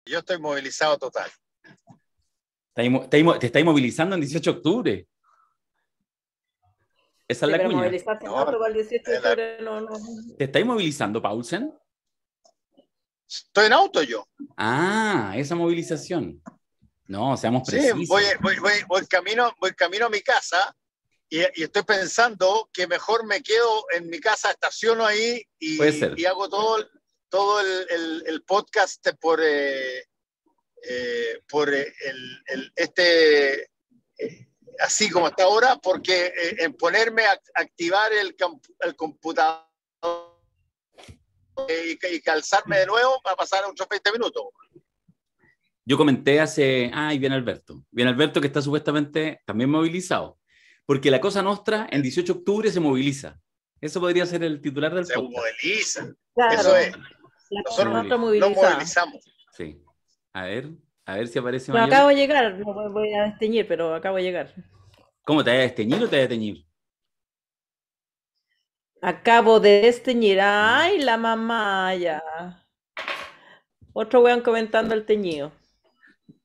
Yo estoy movilizado total. Te estáis movilizando en 18 de octubre. Esa es la pero cuña. movilizarse en auto para el 18 de octubre no. ¿Te estáis movilizando, Paulsen? Estoy en auto yo. Ah, esa movilización. No, seamos precisos. Sí, voy camino a mi casa y estoy pensando que mejor me quedo en mi casa, estaciono ahí y hago todo el podcast por así como hasta ahora, porque en ponerme a activar el computador y calzarme de nuevo va a pasar otros 20 minutos. Yo comenté y viene Alberto. Viene Alberto que está supuestamente también movilizado. Porque la Cosa Nostra en 18 de octubre se moviliza. Eso podría ser el titular del podcast. Se moviliza. Claro, eso es. Nosotros nos movilizamos. Sí. A ver si aparece Mayor. Acabo de llegar, no voy a desteñir, pero acabo de llegar. ¿Cómo te vas a desteñir o te vas a teñir? Acabo de desteñir. Ay, la mamá ya. Otro weón comentando el teñido.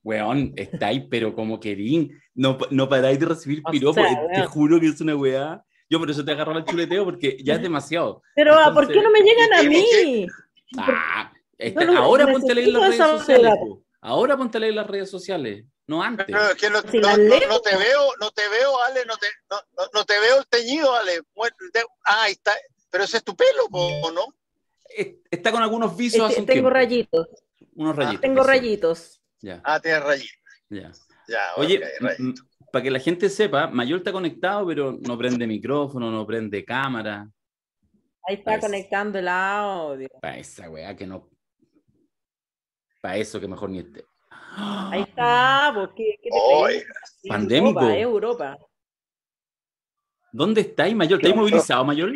Weón, estáis, pero como querín. No paráis de recibir piropos. Te juro que es una weá. Yo por eso te agarro al chuleteo, porque ya es demasiado. Pero, entonces, ¿por qué no me llegan a mí? Ahora ponte a leer las redes sociales. Ahora ponte a leer las redes sociales. No antes. Pero es que no te veo, Ale, no te veo el teñido, Ale. Ahí está. Pero ese es tu pelo, ¿o no? Está con algunos visos. Tengo rayitos. Unos rayitos. Tengo rayitos. Ya. Tienes rayitos. Ya. Oye, para que la gente sepa, Mayor está conectado, pero no prende micrófono, no prende cámara. Ahí está conectando el audio. Para esa weá que no. Para eso que mejor ni esté. Ahí está, ¿qué te Pandémico. Europa. ¿Dónde estáis, Mayor? ¿Estáis movilizado, Mayor?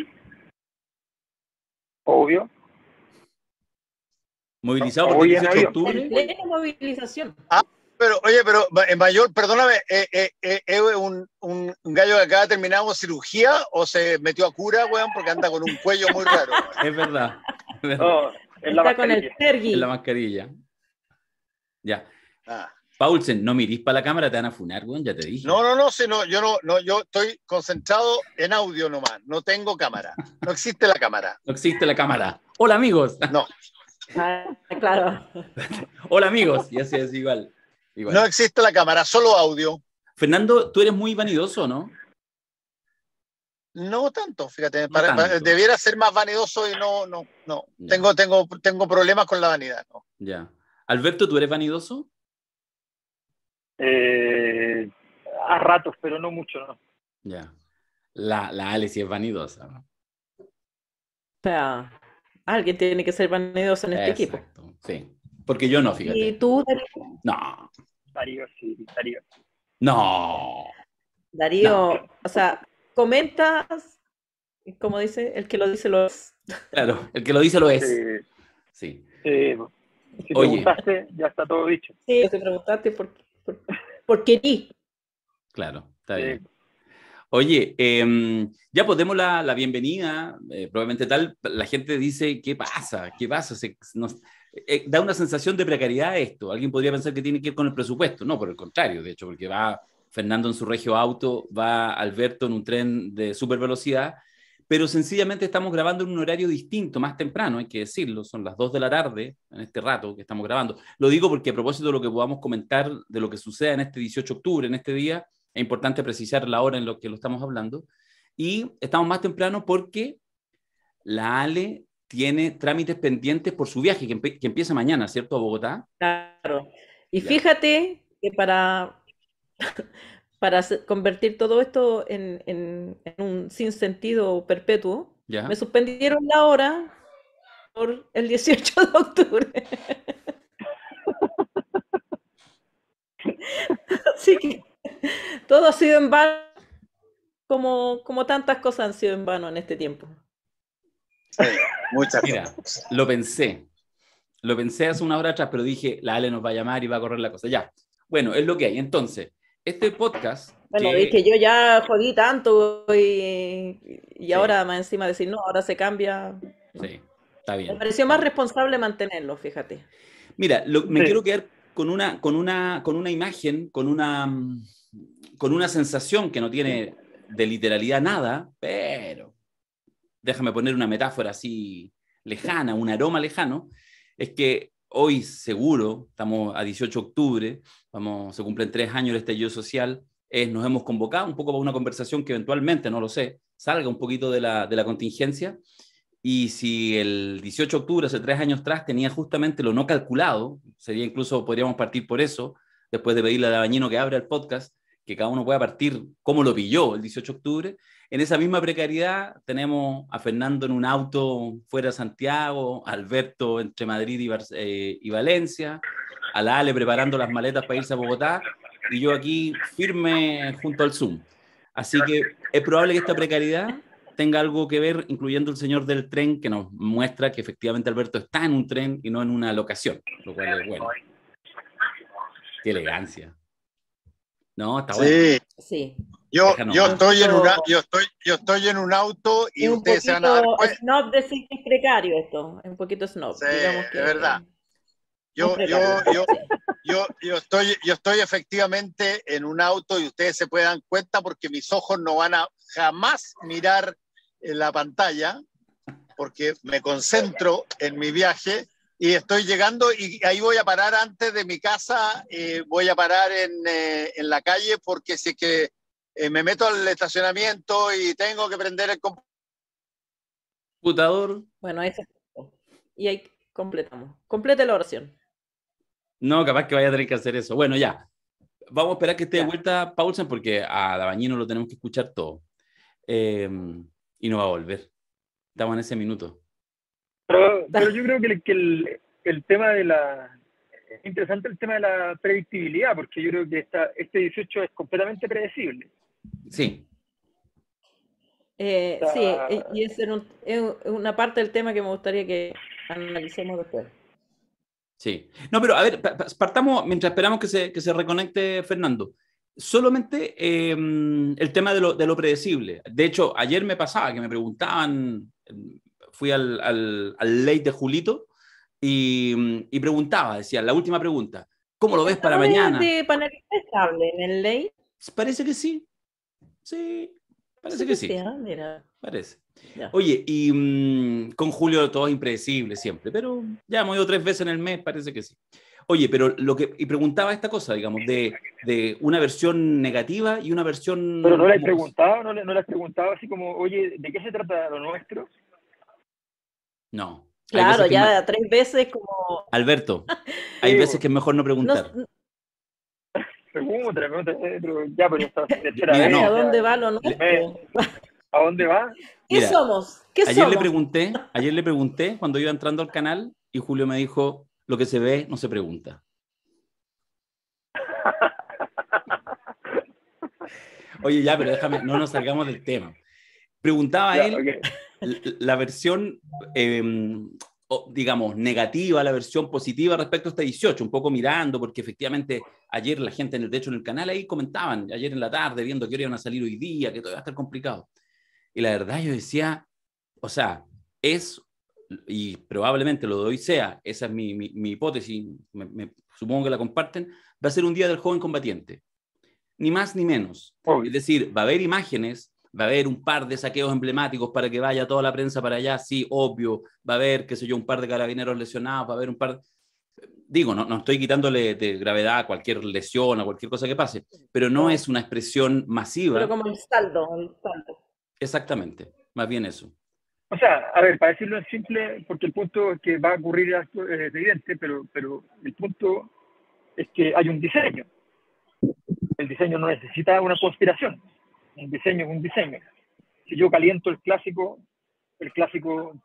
Obvio. ¿Movilizado por el 18 de octubre? En plena movilización. Pero Mayor, perdóname, ¿es un gallo que acaba de terminar con cirugía o se metió a cura, weón, porque anda con un cuello muy raro? Es verdad. Está con el Sergi. En la mascarilla. Ya. Paulsen, no mirís para la cámara, te van a funar, weón, ya te dije. Yo estoy concentrado en audio nomás, no tengo cámara. No existe la cámara. No existe la cámara. Hola, amigos. No. Claro. Hola, amigos. Y así es igual. No existe la cámara, solo audio. Fernando, ¿tú eres muy vanidoso, no? No tanto, fíjate. Tanto. Debiera ser más vanidoso y no. Tengo problemas con la vanidad. ¿no? Ya. Alberto, ¿tú eres vanidoso? A ratos, pero no mucho, ¿no? Ya. La Ale sí es vanidosa, ¿no? O sea, alguien tiene que ser vanidoso en este equipo. Exacto, sí. Porque yo no, fíjate. ¿Y tú, Darío? No. Darío, sí, Darío. No. Darío, no. O sea, comentas, como dice, el que lo dice lo es. Claro, el que lo dice lo es. Sí. Si preguntaste, ya está todo dicho. Sí, te preguntaste por qué di. Claro, está bien. Oye, ya pues demos la bienvenida, probablemente tal, la gente dice, ¿qué pasa? ¿Qué pasa? Da una sensación de precariedad esto. Alguien podría pensar que tiene que ir con el presupuesto. No, por el contrario, de hecho, porque va Fernando en su regio auto, va Alberto en un tren de super velocidad, pero sencillamente estamos grabando en un horario distinto, más temprano, hay que decirlo, son las 2 de la tarde en este rato que estamos grabando. Lo digo porque a propósito de lo que podamos comentar, de lo que suceda en este 18 de octubre, en este día, es importante precisar la hora en la que lo estamos hablando, y estamos más temprano porque la Ale tiene trámites pendientes por su viaje, que empieza mañana, ¿cierto? A Bogotá. Claro. Y fíjate que para convertir todo esto en un sinsentido perpetuo, me suspendieron la hora por el 18 de octubre. Así que todo ha sido en vano, como tantas cosas han sido en vano en este tiempo. Sí, muchas cosas. Lo pensé hace una hora atrás, pero dije, la Ale nos va a llamar y va a correr la cosa. Ya, bueno, es lo que hay. Entonces, este podcast... Bueno, es que yo ya jugué tanto y ahora más encima decir, no, ahora se cambia. Sí, está bien. Me pareció más responsable mantenerlo, fíjate. Mira, me quiero quedar con una imagen, con una sensación que no tiene de literalidad nada, pero déjame poner una metáfora así lejana, un aroma lejano, es que hoy seguro, estamos a 18 de octubre, se cumplen 3 años del estallido social, nos hemos convocado un poco para una conversación que eventualmente, no lo sé, salga un poquito de la contingencia, y si el 18 de octubre, hace 3 años atrás, tenía justamente lo no calculado, sería incluso, podríamos partir por eso, después de pedirle a Dabañino que abra el podcast, que cada uno pueda partir cómo lo pilló el 18 de octubre, en esa misma precariedad tenemos a Fernando en un auto fuera de Santiago, a Alberto entre Madrid y Valencia, a la Ale preparando las maletas para irse a Bogotá, y yo aquí firme junto al Zoom. Así que es probable que esta precariedad tenga algo que ver, incluyendo el señor del tren, que nos muestra que efectivamente Alberto está en un tren y no en una locación, lo cual es bueno. Qué elegancia. No, está bueno. Sí. Yo estoy en un auto y ustedes se van a dar cuenta. Es snob decir que es precario esto, es un poquito snob. Sí, digamos que es verdad. Yo estoy efectivamente en un auto y ustedes se pueden dar cuenta porque mis ojos no van a jamás mirar en la pantalla porque me concentro en mi viaje y estoy llegando y ahí voy a parar antes de mi casa, voy a parar en la calle porque si es que me meto al estacionamiento y tengo que prender el computador. Bueno, eso. Y ahí completamos. Complete la oración. No, capaz que vaya a tener que hacer eso. Bueno, ya. Vamos a esperar que esté de vuelta Paulsen porque a Dabañino lo tenemos que escuchar todo. Y no va a volver. Estamos en ese minuto. Pero yo creo que el tema de es interesante el tema de la predictibilidad, porque yo creo que este 18 es completamente predecible. Sí. Sí, y es una parte del tema que me gustaría que analicemos después. Sí. No, pero a ver, partamos mientras esperamos que se reconecte Fernando. Solamente el tema de lo predecible. De hecho, ayer me pasaba que me preguntaban, fui al late de Julito y preguntaba, decía, la última pregunta, ¿cómo lo ves para mañana? ¿De panelista estable en el late? Parece que sí. Sí, parece que sí. Mira. Parece. Ya. Oye, y con Julio todo es impredecible siempre, pero ya hemos ido 3 veces en el mes, parece que sí. Oye, pero y preguntaba esta cosa, digamos, de una versión negativa y una versión... Pero no le has preguntado, no le has preguntado así como, oye, ¿de qué se trata lo nuestro? No. Claro, ya 3 veces como... Alberto, hay veces que es mejor no preguntar. Pregúntale, pero ya, pero está... ¿A dónde va lo nuestro? ¿A dónde va? ¿Qué somos? Ayer le pregunté cuando iba entrando al canal y Julio me dijo, lo que se ve no se pregunta. Oye, ya, pero déjame, no nos salgamos del tema. Preguntaba él la versión, digamos, negativa, la versión positiva respecto a este 18, un poco mirando, porque efectivamente ayer la gente, de hecho en el canal ahí comentaban, ayer en la tarde, viendo que iban a salir hoy día, que todo iba a estar complicado. Y la verdad yo decía, o sea, y probablemente lo de hoy esa es mi hipótesis, supongo que la comparten, va a ser un día del joven combatiente. Ni más ni menos. Es decir, va a haber imágenes, va a haber un par de saqueos emblemáticos para que vaya toda la prensa para allá, sí, obvio, va a haber, qué sé yo, un par de carabineros lesionados, va a haber un par... Digo, no estoy quitándole de gravedad a cualquier lesión, a cualquier cosa que pase, pero no es una expresión masiva. Pero como el saldo. Exactamente, más bien eso. O sea, a ver, para decirlo en simple, porque el punto que va a ocurrir es evidente, pero el punto es que hay un diseño. El diseño no necesita una conspiración. Un diseño es un diseño. Si yo caliento el clásico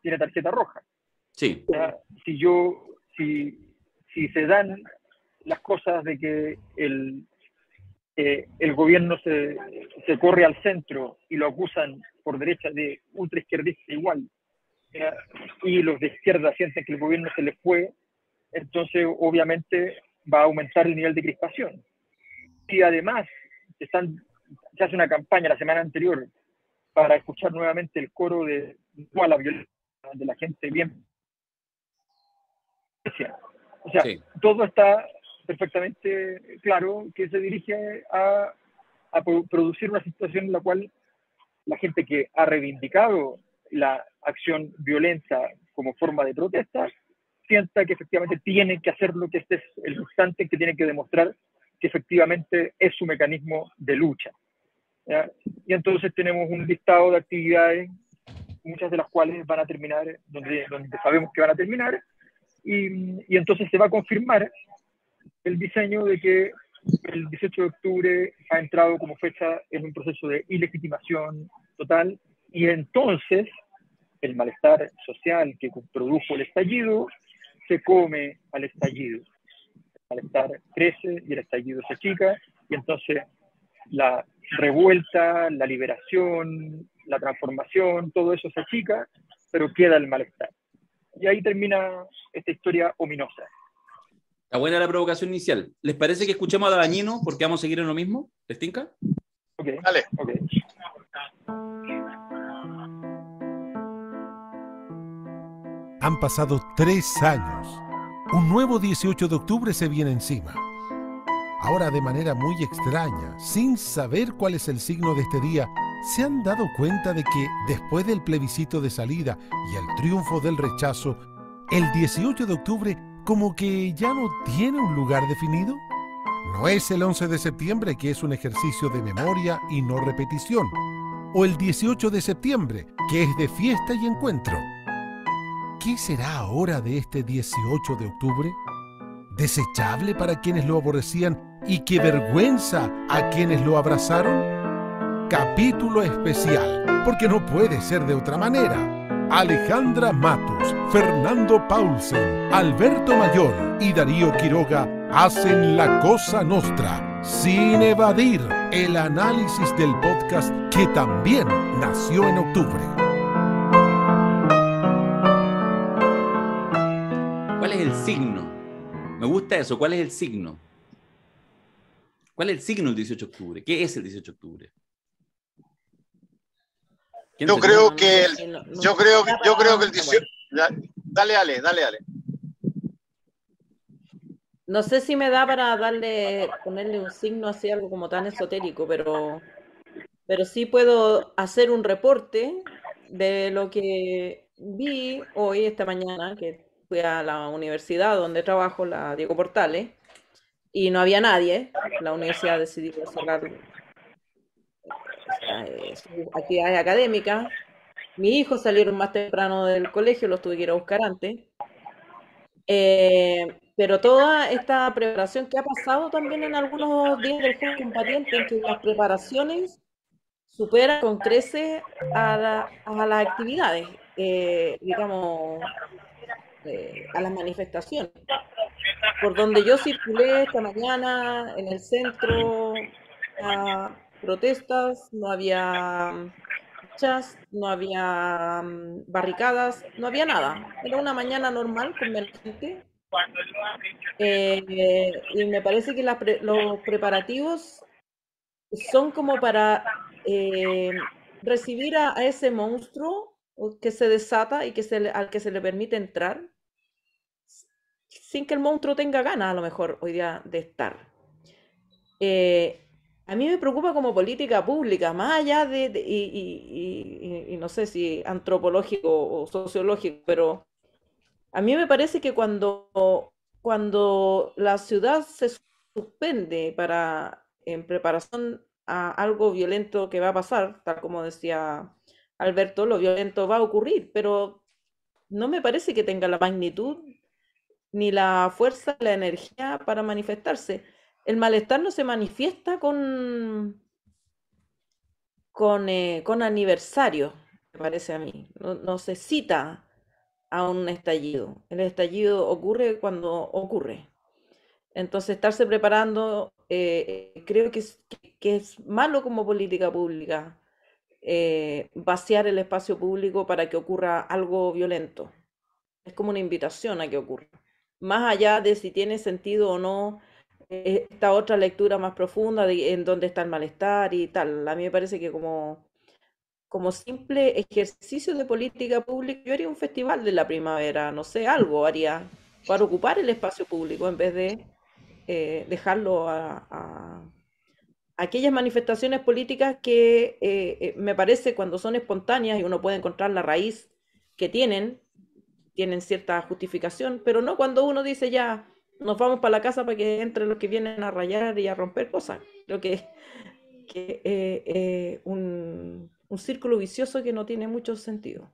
tiene tarjeta roja. Sí. O sea, si se dan las cosas de que el gobierno se corre al centro y lo acusan por derecha de ultraizquierdista igual, y los de izquierda sienten que el gobierno se les fue, entonces obviamente va a aumentar el nivel de crispación. Y además se hace una campaña la semana anterior para escuchar nuevamente el coro de no a la violencia de la gente bien. O sea, todo está perfectamente claro que se dirige a producir una situación en la cual la gente que ha reivindicado la acción violenta como forma de protesta sienta que efectivamente tiene que hacerlo, que este es el instante que tiene que demostrar que efectivamente es su mecanismo de lucha. ¿Ya? Y entonces tenemos un listado de actividades, muchas de las cuales van a terminar donde sabemos que van a terminar, y entonces se va a confirmar el diseño de que el 18 de octubre ha entrado como fecha en un proceso de ilegitimación total, y entonces el malestar social que produjo el estallido se come al estallido. El malestar crece y el estallido se achica, y entonces la revuelta, la liberación, la transformación, todo eso se achica, pero queda el malestar. Y ahí termina esta historia ominosa. Está buena la provocación inicial. ¿Les parece que escuchemos a Dabañino porque vamos a seguir en lo mismo? ¿Les tinca? Ok, dale. Ok. Han pasado 3 años. Un nuevo 18 de octubre se viene encima. Ahora, de manera muy extraña, sin saber cuál es el signo de este día, ¿se han dado cuenta de que después del plebiscito de salida y el triunfo del rechazo, el 18 de octubre como que ya no tiene un lugar definido? No es el 11 de septiembre, que es un ejercicio de memoria y no repetición, o el 18 de septiembre, que es de fiesta y encuentro. ¿Qué será ahora de este 18 de octubre? ¿Desechable para quienes lo aborrecían y qué vergüenza a quienes lo abrazaron? Capítulo especial, porque no puede ser de otra manera. Alejandra Matus, Fernando Paulsen, Alberto Mayor y Darío Quiroga hacen la cosa nostra, sin evadir el análisis del podcast que también nació en octubre. ¿Cuál es el signo? Me gusta eso. ¿Cuál es el signo? ¿Cuál es el signo del 18 de octubre? ¿Qué es el 18 de octubre? Yo creo que el 18... Dale, Ale. No sé si me da para ponerle un signo así, algo como tan esotérico, pero sí puedo hacer un reporte de lo que vi hoy, esta mañana, que fui a la universidad donde trabajo, la Diego Portales, y no había nadie. La universidad decidió cerrar sus actividades académicas. Mis hijos salieron más temprano del colegio, los tuve que ir a buscar antes. Pero toda esta preparación que ha pasado también en algunos días del juego combatiente, en que las preparaciones superan con creces a las actividades, digamos, a las manifestaciones. Por donde yo circulé esta mañana, en el centro, a protestas, no había marchas, no había barricadas, no había nada. Era una mañana normal con menos gente. Y me parece que los preparativos son como para recibir a ese monstruo que se desata y al que se le permite entrar sin que el monstruo tenga ganas, a lo mejor, hoy día de estar. A mí me preocupa como política pública, más allá y no sé si antropológico o sociológico, pero a mí me parece que cuando la ciudad se suspende en preparación a algo violento que va a pasar, tal como decía Alberto, lo violento va a ocurrir, pero no me parece que tenga la magnitud ni la fuerza, la energía para manifestarse. El malestar no se manifiesta con aniversario, me parece a mí. No se cita a un estallido. El estallido ocurre cuando ocurre. Entonces, estarse preparando, creo que es malo como política pública, vaciar el espacio público para que ocurra algo violento. Es como una invitación a que ocurra. Más allá de si tiene sentido o no, esta otra lectura más profunda en dónde está el malestar y tal. A mí me parece que como simple ejercicio de política pública, yo haría un festival de la primavera, no sé, algo haría, para ocupar el espacio público en vez de dejarlo a aquellas manifestaciones políticas que me parece cuando son espontáneas y uno puede encontrar la raíz que tienen cierta justificación, pero no cuando uno dice ya nos vamos para la casa para que entren los que vienen a rayar y a romper cosas. Creo que un círculo vicioso que no tiene mucho sentido.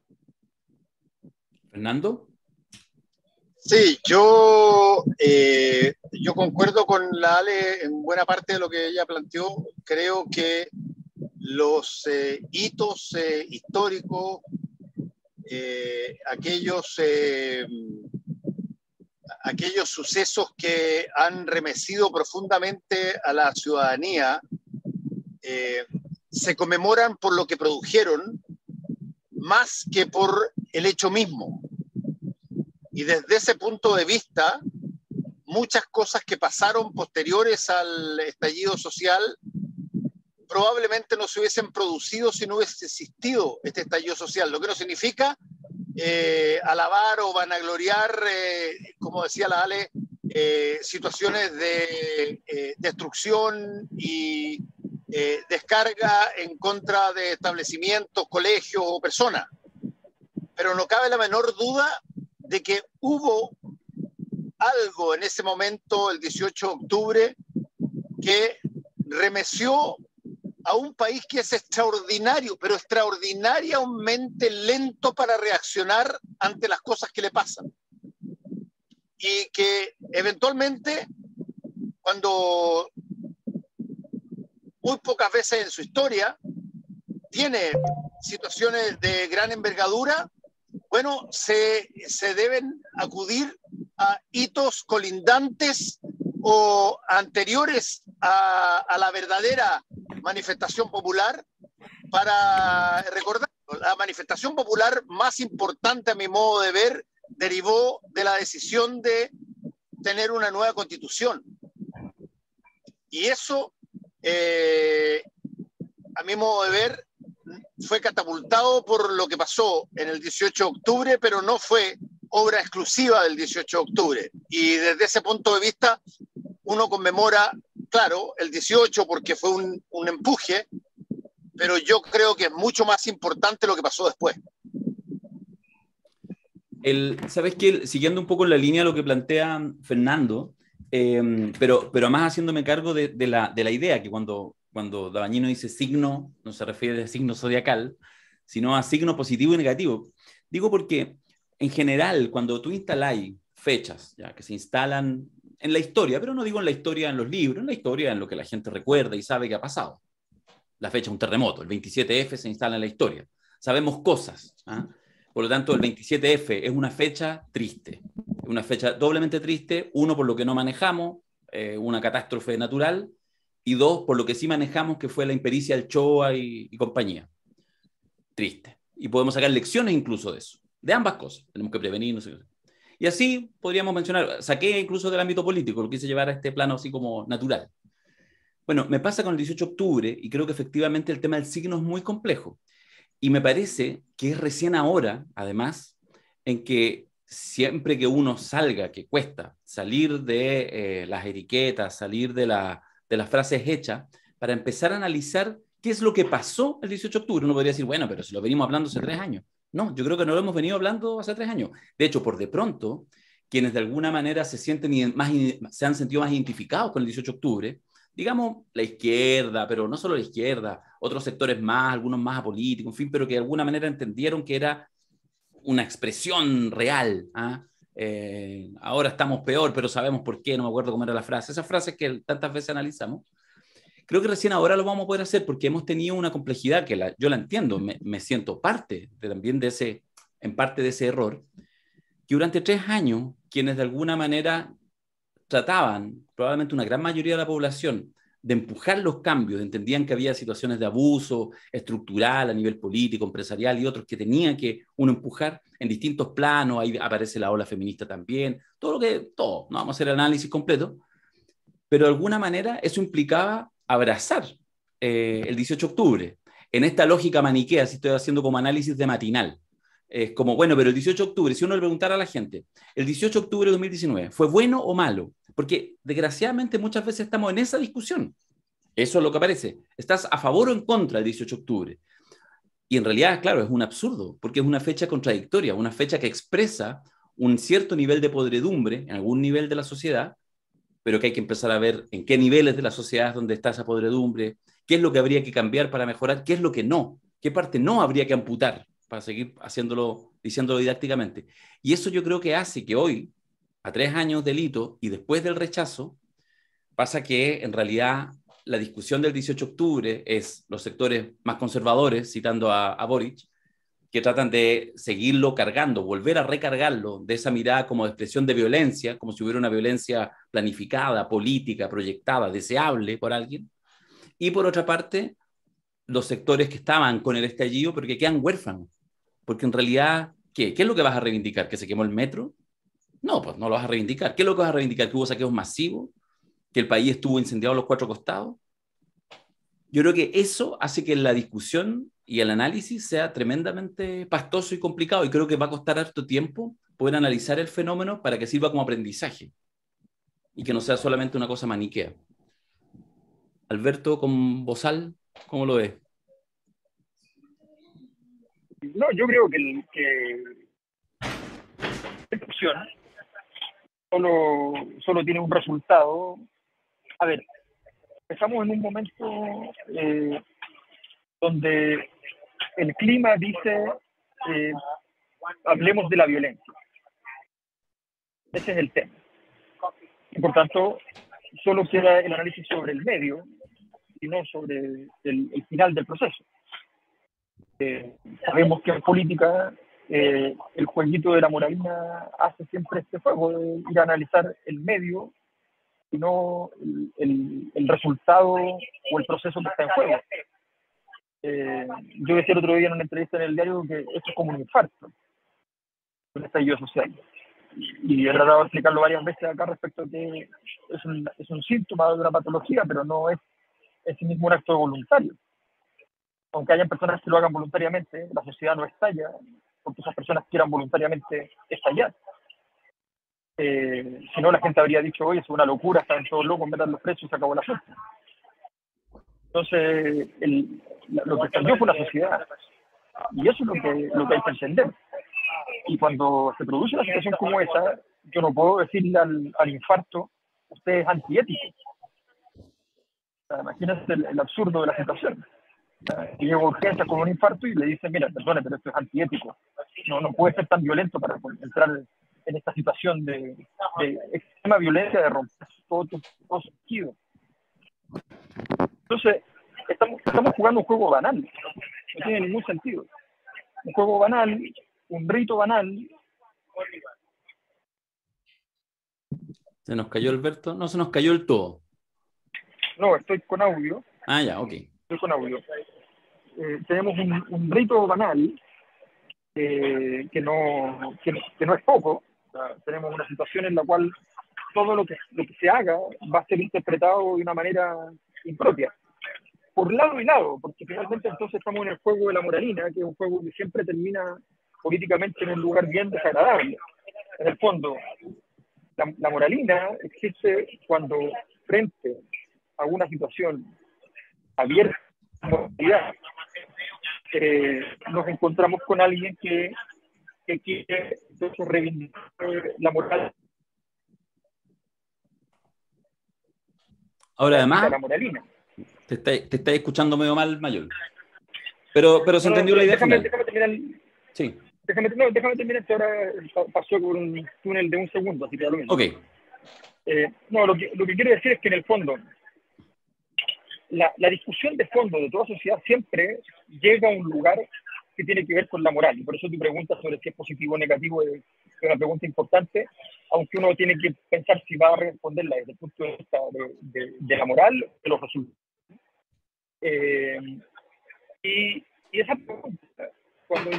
¿Fernando? Sí, yo concuerdo con la Ale en buena parte de lo que ella planteó. Creo que los hitos históricos, aquellos sucesos que han remecido profundamente a la ciudadanía, se conmemoran por lo que produjeron más que por el hecho mismo. Y desde ese punto de vista, muchas cosas que pasaron posteriores al estallido social probablemente no se hubiesen producido si no hubiese existido este estallido social, lo que no significa alabar o vanagloriar, como decía la Ale, situaciones de destrucción y descarga en contra de establecimientos, colegios o personas. Pero no cabe la menor duda de que hubo algo en ese momento, el 18 de octubre, que remeció a un país que es extraordinario, pero extraordinariamente lento para reaccionar ante las cosas que le pasan. Y que eventualmente, cuando muy pocas veces en su historia tiene situaciones de gran envergadura, bueno, se deben acudir a hitos colindantes o anteriores a la verdadera manifestación popular para recordar. La manifestación popular más importante, a mi modo de ver, derivó de la decisión de tener una nueva constitución. Y eso, a mi modo de ver, fue catapultado por lo que pasó en el 18 de octubre, pero no fue obra exclusiva del 18 de octubre. Y desde ese punto de vista, uno conmemora, claro, el 18 porque fue un empuje, pero yo creo que es mucho más importante lo que pasó después. ¿Sabes qué? Siguiendo un poco la línea de lo que plantea Fernando, pero más haciéndome cargo de la idea que cuando Dabañino dice signo, no se refiere a signo zodiacal, sino a signo positivo y negativo. Digo porque, en general, cuando tú instaláis fechas ya, que se instalan en la historia, pero no digo en la historia en los libros, en la historia en lo que la gente recuerda y sabe que ha pasado. La fecha de un terremoto, el 27F se instala en la historia. Sabemos cosas. ¿Ah? Por lo tanto, el 27F es una fecha triste, una fecha doblemente triste, uno, por lo que no manejamos, una catástrofe natural, y dos, por lo que sí manejamos, que fue la impericia del Shoah y compañía. Triste. Y podemos sacar lecciones incluso de eso, de ambas cosas. Tenemos que prevenir, no sé qué. Y así podríamos mencionar, saqué incluso del ámbito político, lo quise llevar a este plano así como natural. Bueno, me pasa con el 18 de octubre y creo que efectivamente el tema del signo es muy complejo. Y me parece que es recién ahora, además, en que siempre que uno salga, que cuesta salir de las etiquetas, salir de las frases hechas, para empezar a analizar qué es lo que pasó el 18 de octubre. Uno podría decir, bueno, pero si lo venimos hablando hace 3 años. No, yo creo que no lo hemos venido hablando hace 3 años. De hecho, por de pronto, quienes de alguna manera se han sentido más identificados con el 18 de octubre, digamos, la izquierda, pero no solo la izquierda, otros sectores más, algunos más apolíticos, en fin, pero que de alguna manera entendieron que era una expresión real. ¿Ah? Ahora estamos peor, pero sabemos por qué, no me acuerdo cómo era la frase. Esas frases que tantas veces analizamos. Creo que recién ahora lo vamos a poder hacer porque hemos tenido una complejidad que yo la entiendo, me siento parte también en parte de ese error, que durante 3 años, quienes de alguna manera trataban, probablemente una gran mayoría de la población, de empujar los cambios, entendían que había situaciones de abuso estructural a nivel político, empresarial y otros que tenían que uno empujar en distintos planos, ahí aparece la ola feminista también, todo, no vamos a hacer el análisis completo, pero de alguna manera eso implicaba abrazar el 18 de octubre, en esta lógica maniquea, si estoy haciendo como análisis de matinal, es como, bueno, pero el 18 de octubre, si uno le preguntara a la gente, ¿el 18 de octubre de 2019 fue bueno o malo? Porque desgraciadamente muchas veces estamos en esa discusión. Eso es lo que aparece. ¿Estás a favor o en contra del 18 de octubre? Y en realidad, claro, es un absurdo, porque es una fecha contradictoria, una fecha que expresa un cierto nivel de podredumbre en algún nivel de la sociedad, pero que hay que empezar a ver en qué niveles de la sociedad es donde está esa podredumbre, qué es lo que habría que cambiar para mejorar, qué es lo que no, qué parte no habría que amputar, para seguir diciéndolo didácticamente. Y eso yo creo que hace que hoy, a 3 años del hito y después del rechazo, pasa que en realidad la discusión del 18 de octubre es los sectores más conservadores, citando a Boric, que tratan de seguirlo cargando, volver a recargarlo de esa mirada como de expresión de violencia, como si hubiera una violencia planificada, política, proyectada, deseable por alguien. Y por otra parte, los sectores que estaban con el estallido, porque quedan huérfanos. Porque en realidad, ¿qué es lo que vas a reivindicar? ¿Que se quemó el metro? No, pues no lo vas a reivindicar. ¿Qué es lo que vas a reivindicar? ¿Que hubo saqueos masivos? ¿Que el país estuvo incendiado a los 4 costados? Yo creo que eso hace que la discusión y el análisis sea tremendamente pastoso y complicado, y creo que va a costar harto tiempo poder analizar el fenómeno para que sirva como aprendizaje y que no sea solamente una cosa maniquea. Alberto, con Bozal, ¿cómo lo ves? No, yo creo que esta opción solo tiene un resultado. A ver, estamos en un momento donde el clima dice hablemos de la violencia. Ese es el tema. Y por tanto, solo queda el análisis sobre el medio y no sobre el final del proceso. Sabemos que en política el jueguito de la moralina hace siempre este juego de ir a analizar el medio y no el resultado o el proceso que está en juego. Yo decía el otro día en una entrevista en el diario que esto es como un infarto, un estallido social. Y he tratado de explicarlo varias veces acá respecto a que es un síntoma de una patología, pero no es en sí mismo un acto voluntario. Aunque hayan personas que lo hagan voluntariamente, la sociedad no estalla porque esas personas quieran voluntariamente estallar. Si no, la gente habría dicho, oye, es una locura, están todos locos, metan los precios y se acabó la fiesta. Entonces, lo que estalló fue la sociedad. Y eso es lo que hay que entender. Y cuando se produce una situación como esa, yo no puedo decirle al infarto, usted es antiético. O sea, imagínense el absurdo de la situación. Y llega urgencia con un infarto y le dicen, mira, perdone, pero esto es antiético. No puede ser tan violento para entrar en esta situación de extrema violencia, de romper todo sentido. Entonces, estamos jugando un juego banal. No tiene ningún sentido. Un juego banal, un rito banal. ¿Se nos cayó Alberto? No, se nos cayó el todo. No, estoy con audio. Ah, ya, ok. Estoy con audio. Tenemos un rito banal que no es poco. O sea, tenemos una situación en la cual todo lo que se haga va a ser interpretado de una manera impropia. Por lado y lado, porque finalmente entonces estamos en el juego de la moralina, que es un juego que siempre termina políticamente en un lugar bien desagradable. En el fondo, la moralina existe cuando frente a una situación abierta de moralidad, nos encontramos con alguien que quiere entonces reivindicar la moral. Ahora además, la moralina. Te está escuchando medio mal, Mayol. Pero se entendió la idea final. Déjame terminar. Sí. Déjame terminar, que ahora pasó por un túnel de un segundo, así que lo mismo. Ok. No, lo que quiero decir es que en el fondo, la discusión de fondo de toda sociedad siempre llega a un lugar que tiene que ver con la moral. Y por eso tu pregunta sobre si es positivo o negativo es una pregunta importante, aunque uno tiene que pensar si va a responderla desde el punto de vista de la moral, de los resultados. Y esa pregunta, cuando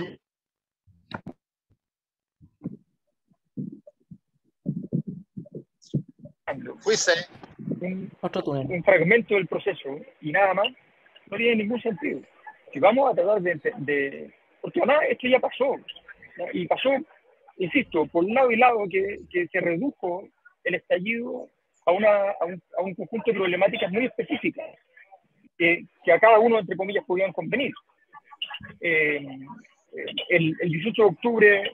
un fragmento del proceso y nada más, no tiene ningún sentido. Si vamos a tratar de porque además esto ya pasó. Y pasó, insisto, por lado y lado que se redujo el estallido a un conjunto de problemáticas muy específicas que a cada uno, entre comillas, podían convenir. El 18 de octubre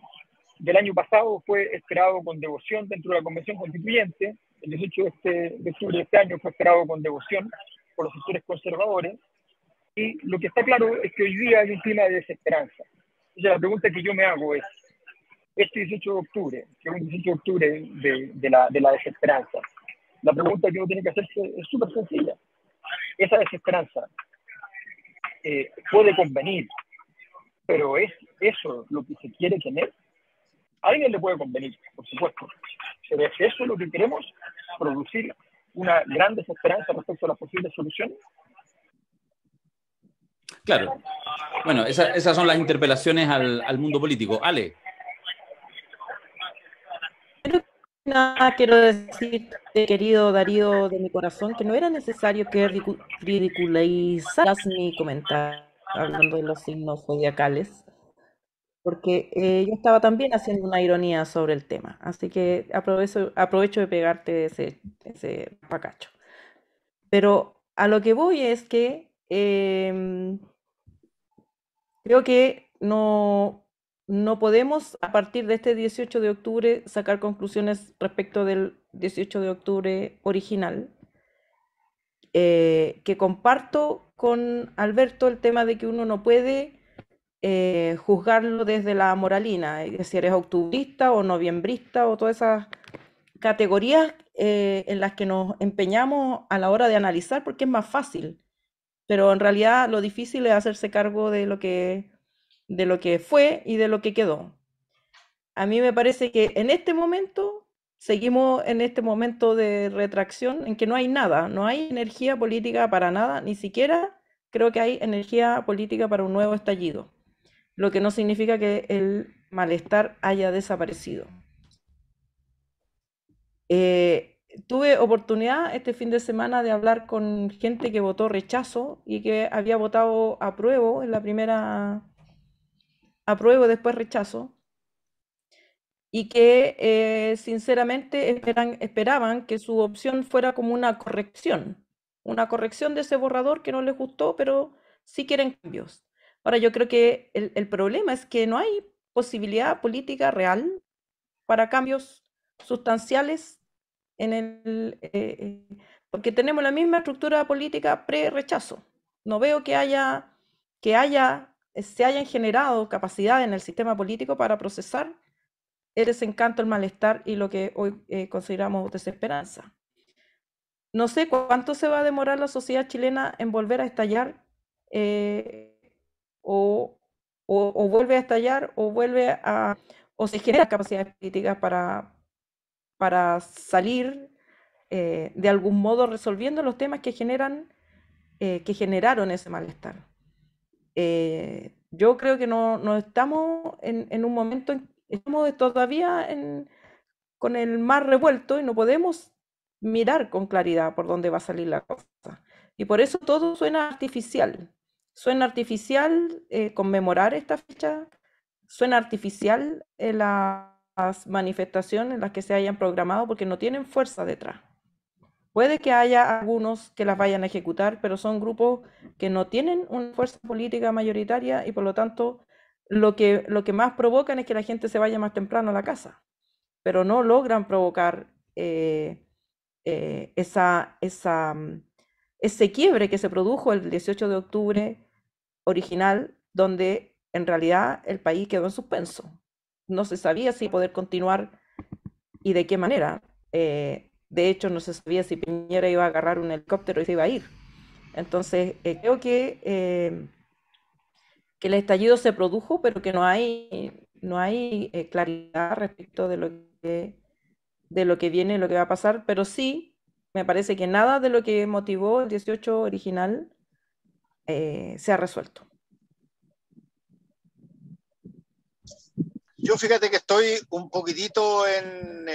del año pasado fue esperado con devoción dentro de la Convención Constituyente. El 18 de octubre de este año fue esperado con devoción por los sectores conservadores. Y lo que está claro es que hoy día hay un clima de desesperanza. Entonces, la pregunta que yo me hago es, este 18 de octubre, que es un 18 de octubre de la desesperanza, la pregunta que uno tiene que hacerse es súper sencilla. Esa desesperanza puede convenir, pero ¿es eso lo que se quiere tener? A alguien le puede convenir, por supuesto, pero ¿es eso lo que queremos? ¿Producir una gran desesperanza respecto a las posibles soluciones? Claro. Bueno, esas son las interpelaciones al mundo político. Ale. Nada, quiero decirte, querido Darío, de mi corazón, que no era necesario que ridiculizaras mi comentario hablando de los signos zodiacales, porque yo estaba también haciendo una ironía sobre el tema, así que aprovecho de pegarte ese pacacho. Pero a lo que voy es que creo que no podemos, a partir de este 18 de octubre, sacar conclusiones respecto del 18 de octubre original, que comparto con Alberto el tema de que uno no puede juzgarlo desde la moralina, si eres octubrista o noviembrista o todas esas categorías en las que nos empeñamos a la hora de analizar, porque es más fácil, pero en realidad lo difícil es hacerse cargo de lo que fue y de lo que quedó. A mí me parece que en este momento seguimos en este momento de retracción en que no hay nada, no hay energía política para nada, ni siquiera creo que hay energía política para un nuevo estallido, lo que no significa que el malestar haya desaparecido. Tuve oportunidad este fin de semana de hablar con gente que votó rechazo y que había votado apruebo en la primera apruebo, después rechazo, y que sinceramente esperaban que su opción fuera como una corrección de ese borrador que no les gustó, pero sí quieren cambios. Ahora, yo creo que el problema es que no hay posibilidad política real para cambios sustanciales porque tenemos la misma estructura política pre-rechazo. No veo que se hayan generado capacidad en el sistema político para procesar el desencanto, el malestar y lo que hoy consideramos desesperanza. No sé cuánto se va a demorar la sociedad chilena en volver a estallar, o vuelve a estallar, o se generan capacidades políticas para salir de algún modo resolviendo los temas que generaron ese malestar. Yo creo que no estamos en un momento, estamos todavía con el mar revuelto y no podemos mirar con claridad por dónde va a salir la cosa. Y por eso todo suena artificial. Suena artificial conmemorar esta fecha, suena artificial las manifestaciones en las que se hayan programado porque no tienen fuerza detrás. Puede que haya algunos que las vayan a ejecutar, pero son grupos que no tienen una fuerza política mayoritaria y por lo tanto lo que más provocan es que la gente se vaya más temprano a la casa, pero no logran provocar ese quiebre que se produjo el 18 de octubre original, donde en realidad el país quedó en suspenso. No se sabía si poder continuar y de qué manera. De hecho, no se sabía si Piñera iba a agarrar un helicóptero y se iba a ir. Entonces, creo que el estallido se produjo, pero que no hay claridad respecto de lo que viene y lo que va a pasar, pero sí, me parece que nada de lo que motivó el 18 original se ha resuelto. Yo fíjate que estoy un poquitito en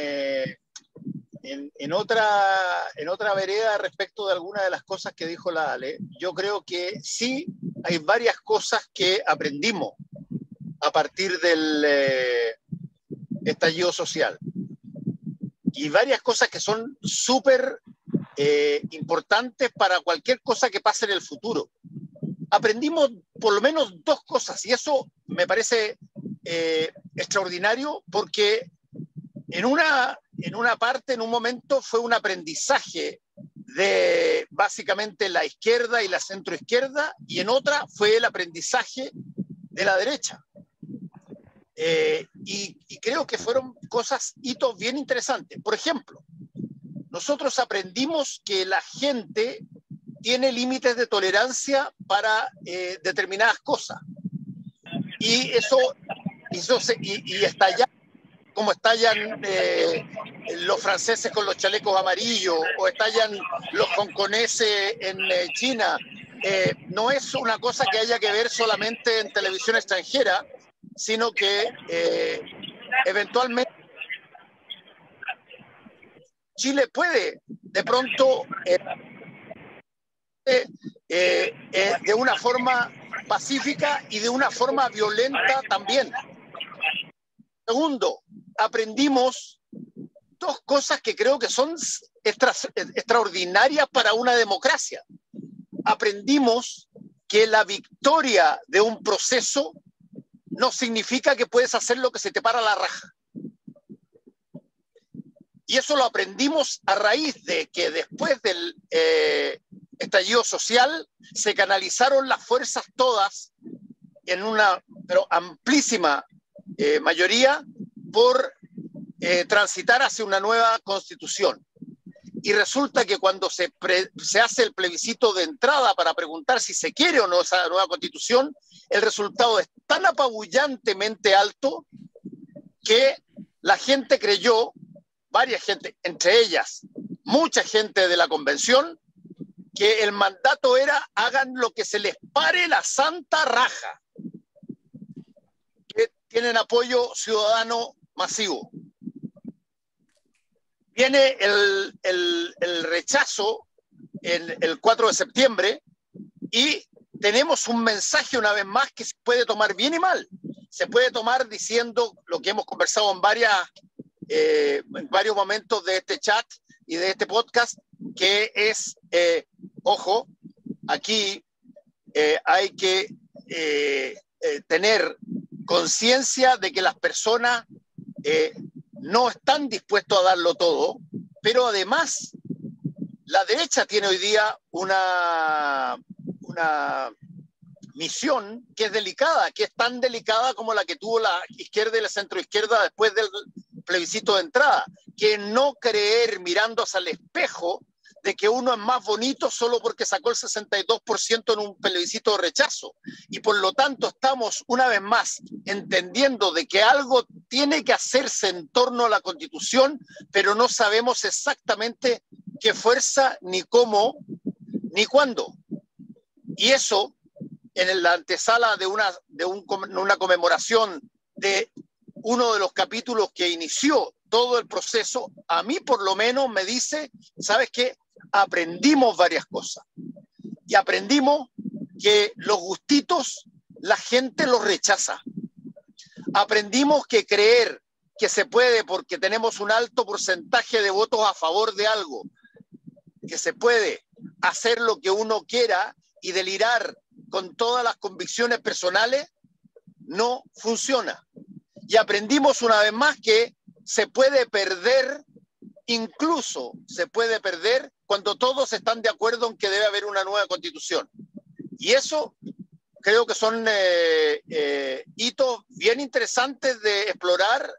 otra vereda respecto de algunas de las cosas que dijo la Ale. Yo creo que sí hay varias cosas que aprendimos a partir del estallido social. Y varias cosas que son súper importantes para cualquier cosa que pase en el futuro. Aprendimos por lo menos dos cosas, y eso me parece extraordinario, porque en una parte, en un momento, fue un aprendizaje de básicamente la izquierda y la centroizquierda, y en otra fue el aprendizaje de la derecha. Y creo que fueron hitos bien interesantes. Por ejemplo, nosotros aprendimos que la gente tiene límites de tolerancia para determinadas cosas. Y estallar, como estallan los franceses con los chalecos amarillos, o estallan los hongkoneses en China, no es una cosa que haya que ver solamente en televisión extranjera, sino que eventualmente Chile puede de pronto de una forma pacífica y de una forma violenta también. Segundo, aprendimos dos cosas que creo que son extraordinarias para una democracia. Aprendimos que la victoria de un proceso no significa que puedes hacer lo que se te para la raja. Y eso lo aprendimos a raíz de que después del estallido social se canalizaron las fuerzas todas en una amplísima mayoría por transitar hacia una nueva constitución. Y resulta que cuando se hace el plebiscito de entrada para preguntar si se quiere o no esa nueva constitución, el resultado es tan apabullantemente alto que la gente creyó, varias gente, entre ellas mucha gente de la convención, que el mandato era hagan lo que se les pare la santa raja, que tienen apoyo ciudadano masivo. Viene el rechazo el 4 de septiembre y tenemos un mensaje una vez más que se puede tomar bien y mal. Se puede tomar diciendo lo que hemos conversado en varios momentos de este chat y de este podcast, que es, ojo, aquí hay que tener conciencia de que las personas no están dispuestos a darlo todo, pero además la derecha tiene hoy día una misión que es delicada, que es tan delicada como la que tuvo la izquierda y la centroizquierda después del plebiscito de entrada, que no creer mirando hacia el espejo de que uno es más bonito solo porque sacó el 62% en un plebiscito de rechazo. Y por lo tanto estamos una vez más entendiendo de que algo tiene que hacerse en torno a la Constitución, pero no sabemos exactamente qué fuerza, ni cómo, ni cuándo. Y eso, en la antesala de una conmemoración de uno de los capítulos que inició todo el proceso, a mí por lo menos me dice, ¿sabes qué? Aprendimos varias cosas. Y aprendimos que los gustitos la gente los rechaza. Aprendimos que creer que se puede, porque tenemos un alto porcentaje de votos a favor de algo, que se puede hacer lo que uno quiera y delirar con todas las convicciones personales, no funciona. Y aprendimos una vez más que se puede perder, incluso se puede perder cuando todos están de acuerdo en que debe haber una nueva constitución. Y eso creo que son hitos bien interesantes de explorar,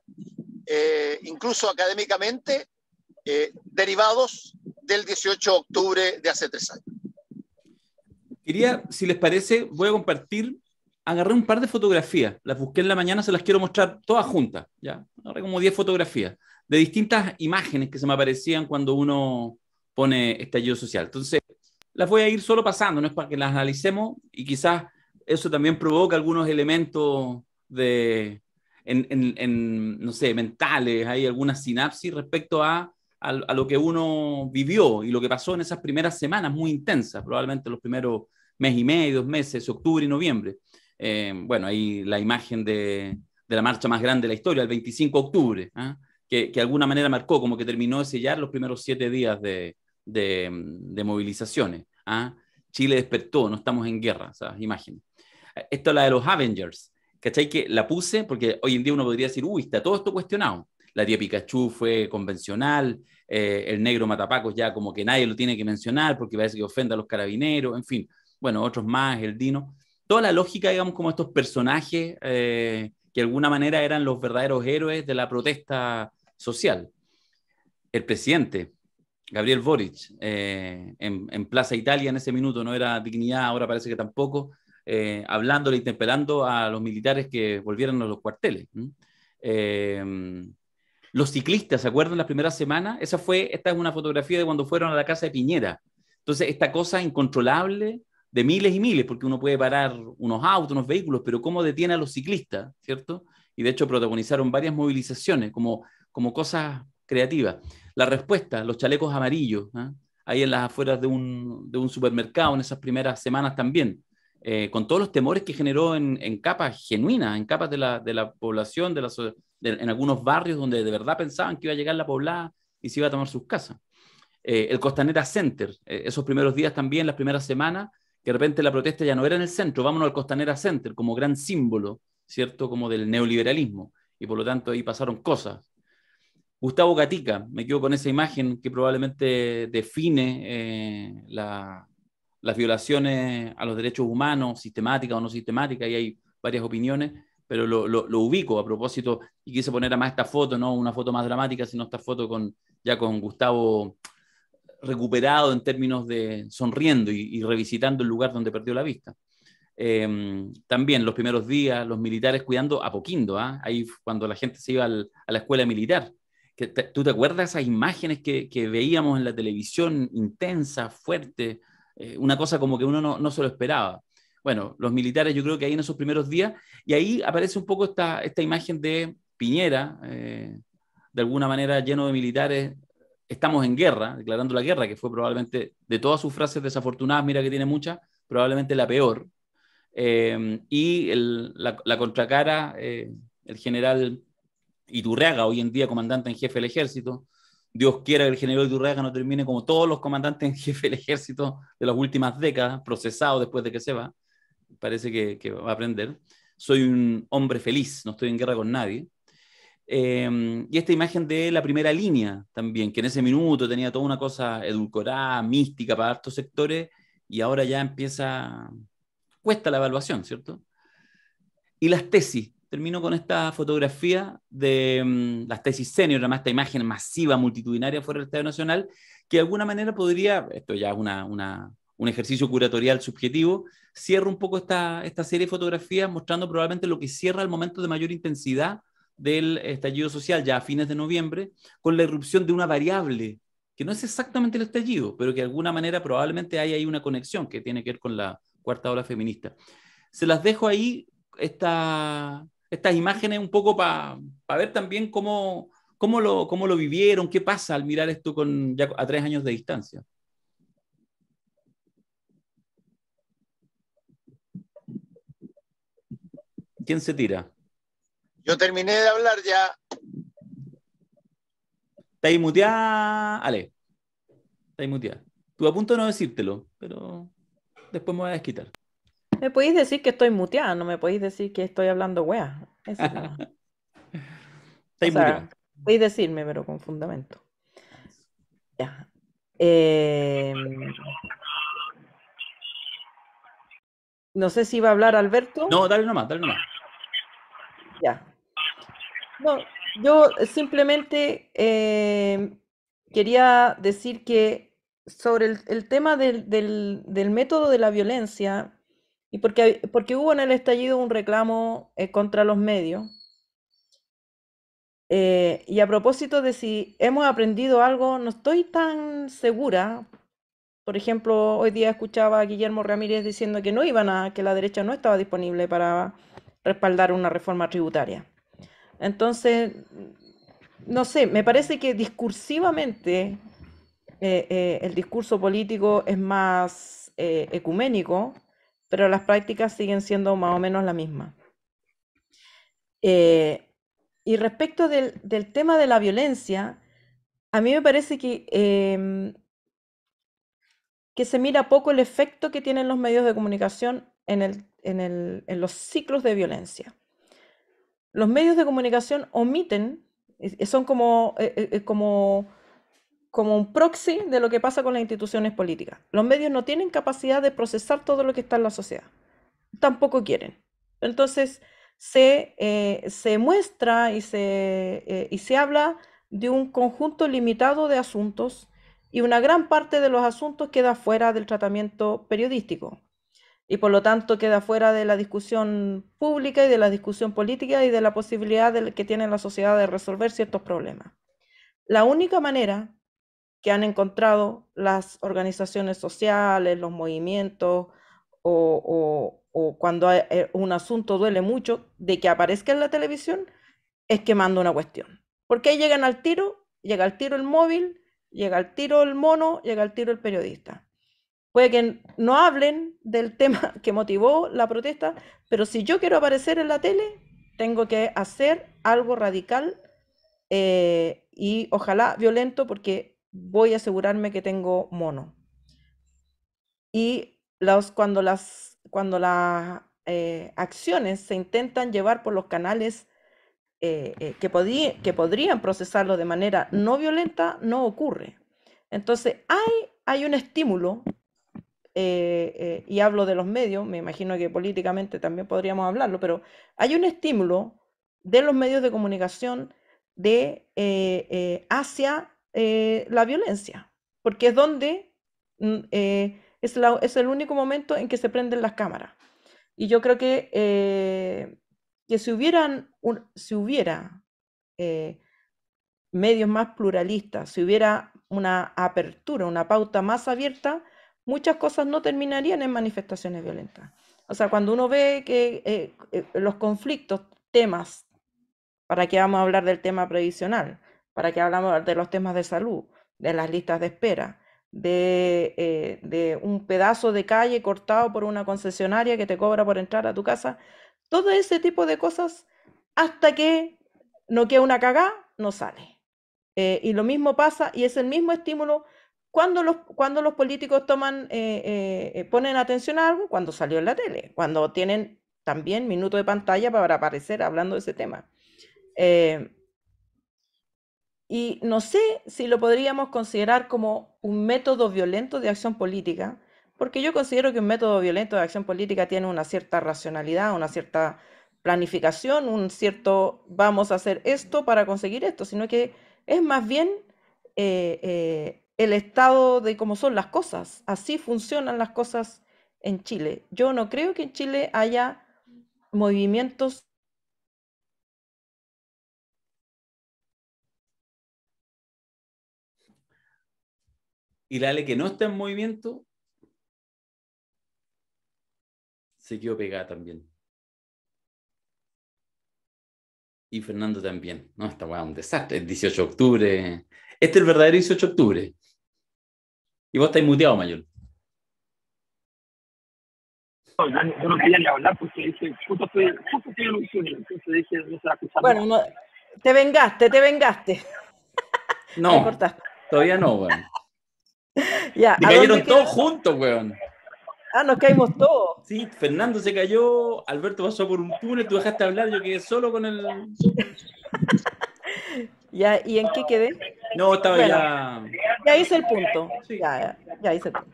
incluso académicamente, derivados del 18 de octubre de hace 3 años. Quería, si les parece, voy a compartir. Agarré un par de fotografías, las busqué en la mañana, se las quiero mostrar todas juntas, ¿ya? Agarré como 10 fotografías de distintas imágenes que se me aparecían cuando uno pone estallido social. Entonces, las voy a ir solo pasando, no es para que las analicemos, y quizás eso también provoca algunos elementos no sé, mentales, hay algunas sinapsis respecto a lo que uno vivió y lo que pasó en esas primeras semanas muy intensas, probablemente los primeros mes y medio, 2 meses, octubre y noviembre. bueno, ahí la imagen de la marcha más grande de la historia, el 25 de octubre, que de alguna manera marcó, como que terminó de sellar los primeros 7 días de movilizaciones. Chile despertó, no estamos en guerra, esas imágenes. Esto es la de los Avengers, ¿cachai? Que la puse porque hoy en día uno podría decir, uy, está todo esto cuestionado. La tía Pikachu fue convencional, el negro Matapacos ya como que nadie lo tiene que mencionar porque parece que ofende a los carabineros, en fin, bueno, otros más, el Dino. Toda la lógica, digamos, como estos personajes que de alguna manera eran los verdaderos héroes de la protesta social. El presidente, Gabriel Boric, en Plaza Italia en ese minuto no era dignidad, ahora parece que tampoco, hablándole, interpelando a los militares que volvieran a los cuarteles. Los ciclistas, ¿se acuerdan las primeras semanas? Esta es una fotografía de cuando fueron a la casa de Piñera. Entonces, esta cosa incontrolable de miles y miles, porque uno puede parar unos autos, unos vehículos, pero cómo detiene a los ciclistas, ¿cierto? Y de hecho protagonizaron varias movilizaciones como cosas creativas. La respuesta, los chalecos amarillos, ahí en las afueras de un supermercado en esas primeras semanas también, con todos los temores que generó en capas genuinas, en capas de la población, en algunos barrios donde de verdad pensaban que iba a llegar la poblada y se iba a tomar sus casas. El Costanera Center, esos primeros días también, las primeras semanas, que de repente la protesta ya no era en el centro, vámonos al Costanera Center como gran símbolo, ¿cierto? Como del neoliberalismo, y por lo tanto ahí pasaron cosas. Gustavo Gatica, me quedo con esa imagen que probablemente define las violaciones a los derechos humanos, sistemáticas o no sistemáticas, y hay varias opiniones, pero lo ubico a propósito, y quise poner además esta foto, no una foto más dramática, sino esta foto ya con Gustavo recuperado en términos de sonriendo y revisitando el lugar donde perdió la vista. También los primeros días, los militares cuidando a Apoquindo, ahí cuando la gente se iba a la escuela militar. ¿Tú te acuerdas de esas imágenes que veíamos en la televisión, intensas, fuertes? Una cosa como que uno no se lo esperaba. Bueno, los militares yo creo que ahí en esos primeros días, y ahí aparece un poco esta imagen de Piñera, de alguna manera lleno de militares, estamos en guerra, declarando la guerra, que fue probablemente, de todas sus frases desafortunadas, mira que tiene muchas, probablemente la peor. Y la contracara, el general Iturriaga, hoy en día comandante en jefe del ejército. Dios quiera que el general Iturriaga no termine como todos los comandantes en jefe del ejército de las últimas décadas, procesado después de que se va. Parece que va a aprender. Soy un hombre feliz, no estoy en guerra con nadie. Y esta imagen de la primera línea también, que en ese minuto tenía toda una cosa edulcorada, mística para hartos sectores, y ahora ya cuesta la evaluación, ¿cierto? Y las tesis. Termino con esta fotografía de las tesis senior, además esta imagen masiva, multitudinaria fuera del Estadio Nacional, que de alguna manera podría, esto ya es un ejercicio curatorial subjetivo, cierra un poco esta serie de fotografías mostrando probablemente lo que cierra el momento de mayor intensidad del estallido social, ya a fines de noviembre, con la irrupción de una variable, que no es exactamente el estallido, pero que de alguna manera probablemente hay ahí una conexión que tiene que ver con la cuarta ola feminista. Se las dejo ahí, estas imágenes un poco para ver también cómo lo vivieron, qué pasa al mirar esto ya a 3 años de distancia. ¿Quién se tira? Yo terminé de hablar ya. Está ahí muteada, Ale. Está ahí muteada. Estuve a punto de no decírtelo, pero después me voy a desquitar. Me podéis decir que estoy muteada, no me podéis decir que estoy hablando weá. Podéis decirme, pero con fundamento. Ya. No sé si va a hablar Alberto. No, dale nomás. Ya. No, yo simplemente quería decir que sobre el tema del método de la violencia, y porque hubo en el estallido un reclamo contra los medios, y a propósito de si hemos aprendido algo, no estoy tan segura. Por ejemplo, hoy día escuchaba a Guillermo Ramírez diciendo que que la derecha no estaba disponible para respaldar una reforma tributaria. Entonces, no sé, me parece que discursivamente el discurso político es más ecuménico, pero las prácticas siguen siendo más o menos la misma. Y respecto del tema de la violencia, a mí me parece que se mira poco el efecto que tienen los medios de comunicación en los ciclos de violencia. Los medios de comunicación omiten, son como un proxy de lo que pasa con las instituciones políticas. Los medios no tienen capacidad de procesar todo lo que está en la sociedad. Tampoco quieren. Entonces, se muestra y se habla de un conjunto limitado de asuntos, y una gran parte de los asuntos queda fuera del tratamiento periodístico, y por lo tanto queda fuera de la discusión pública y de la discusión política y de la posibilidad que tiene la sociedad de resolver ciertos problemas. La única manera que han encontrado las organizaciones sociales, los movimientos, o cuando un asunto duele mucho, de que aparezca en la televisión, es quemando una cuestión. Porque ahí llegan al tiro, llega al tiro el móvil, llega al tiro el mono, llega al tiro el periodista. Puede que no hablen del tema que motivó la protesta, pero si yo quiero aparecer en la tele, tengo que hacer algo radical y ojalá violento, porque voy a asegurarme que tengo mono. Y cuando las acciones se intentan llevar por los canales que podrían procesarlo de manera no violenta, no ocurre. Entonces hay un estímulo, y hablo de los medios, me imagino que políticamente también podríamos hablarlo, pero hay un estímulo de los medios de comunicación hacia la violencia, porque es donde es el único momento en que se prenden las cámaras. Y yo creo que si hubiera medios más pluralistas, si hubiera una apertura, una pauta más abierta, muchas cosas no terminarían en manifestaciones violentas. O sea, cuando uno ve que los conflictos, temas, ¿para qué vamos a hablar del tema previsional? ¿Para qué hablamos de los temas de salud, de las listas de espera, de un pedazo de calle cortado por una concesionaria que te cobra por entrar a tu casa? Todo ese tipo de cosas, hasta que no queda una cagá, no sale. Y lo mismo pasa, y es el mismo estímulo cuando los políticos ponen atención a algo, cuando salió en la tele, cuando tienen también minutos de pantalla para aparecer hablando de ese tema. Y no sé si lo podríamos considerar como un método violento de acción política, porque yo considero que un método violento de acción política tiene una cierta racionalidad, una cierta planificación, un cierto vamos a hacer esto para conseguir esto, sino que es más bien el estado de cómo son las cosas. Así funcionan las cosas en Chile. Yo no creo que en Chile haya movimientos. Y la Ale que no está en movimiento se quedó pegada también. Y Fernando también. No, esta weá es un desastre. El 18 de octubre. Este es el verdadero 18 de octubre. Y vos estáis muteado, Mayol. No, yo no quería ni hablar porque dije, justo estoy en un túnel, entonces dije, no se va a escuchar. Bueno, no, te vengaste. No, todavía no, weón. Ya, se cayeron todos juntos, weón. Nos caímos todos. Sí, Fernando se cayó, Alberto pasó por un túnel, tú dejaste hablar, yo quedé solo con el... Ya, ¿y en qué quedé? No, estaba ya... Ya hice el punto. Sí. Ya hice el punto.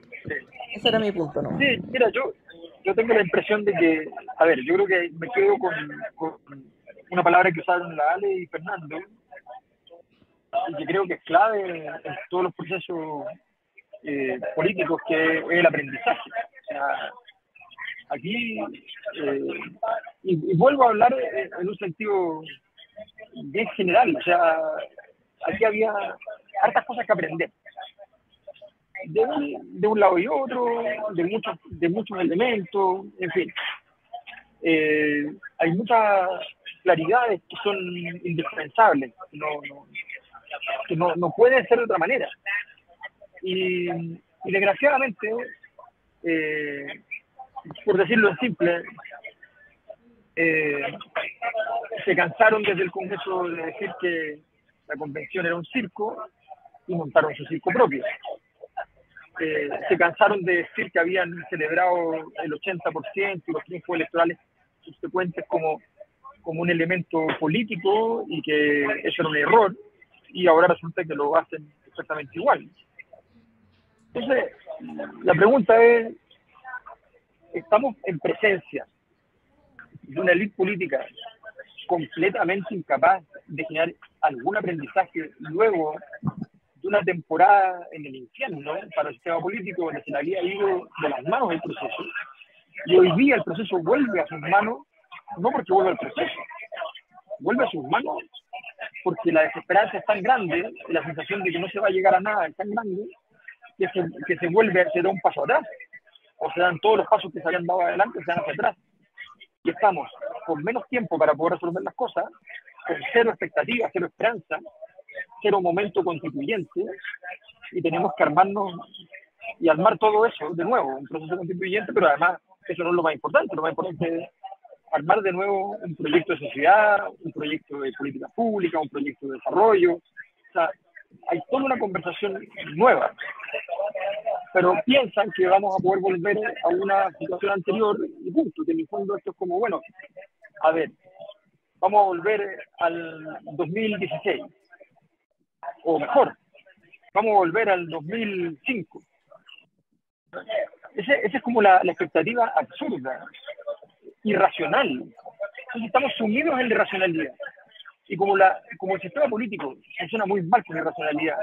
Ese era mi punto, ¿no? Sí, mira, yo tengo la impresión de que, a ver, yo creo que me quedo con una palabra que usaron la Ale y Fernando, y que creo que es clave en todos los procesos políticos, que es el aprendizaje. O sea, aquí, y vuelvo a hablar en un sentido bien general, o sea, aquí había hartas cosas que aprender. De un lado y otro, de muchos elementos, en fin. Hay muchas claridades que son indispensables, que no pueden ser de otra manera. Y desgraciadamente, por decirlo en simple, se cansaron desde el Congreso de decir que la convención era un circo y montaron su circo propio. Se cansaron de decir que habían celebrado el 80% y los triunfos electorales subsecuentes como un elemento político y que eso era un error, y ahora resulta que lo hacen exactamente igual. Entonces, la pregunta es, ¿estamos en presencia de una élite política completamente incapaz de generar algún aprendizaje luego de una temporada en el infierno para el sistema político, donde se le había ido de las manos el proceso? Y hoy día el proceso vuelve a sus manos, no porque vuelve al proceso, vuelve a sus manos porque la desesperanza es tan grande, la sensación de que no se va a llegar a nada es tan grande, que se da un paso atrás, o se dan todos los pasos que se habían dado adelante, se dan hacia atrás. Y estamos con menos tiempo para poder resolver las cosas, con cero expectativas, cero esperanza, cero momento constituyente, y tenemos que armarnos y armar todo eso de nuevo, un proceso constituyente, pero además eso no es lo más importante es armar de nuevo un proyecto de sociedad, un proyecto de política pública, un proyecto de desarrollo. O sea, hay toda una conversación nueva, pero piensan que vamos a poder volver a una situación anterior y punto, que en el fondo esto es como, bueno, a ver, vamos a volver al 2016, o mejor, vamos a volver al 2005. Esa es como la expectativa absurda, irracional. Entonces estamos sumidos en la irracionalidad. Y como el sistema político funciona muy mal con la irracionalidad,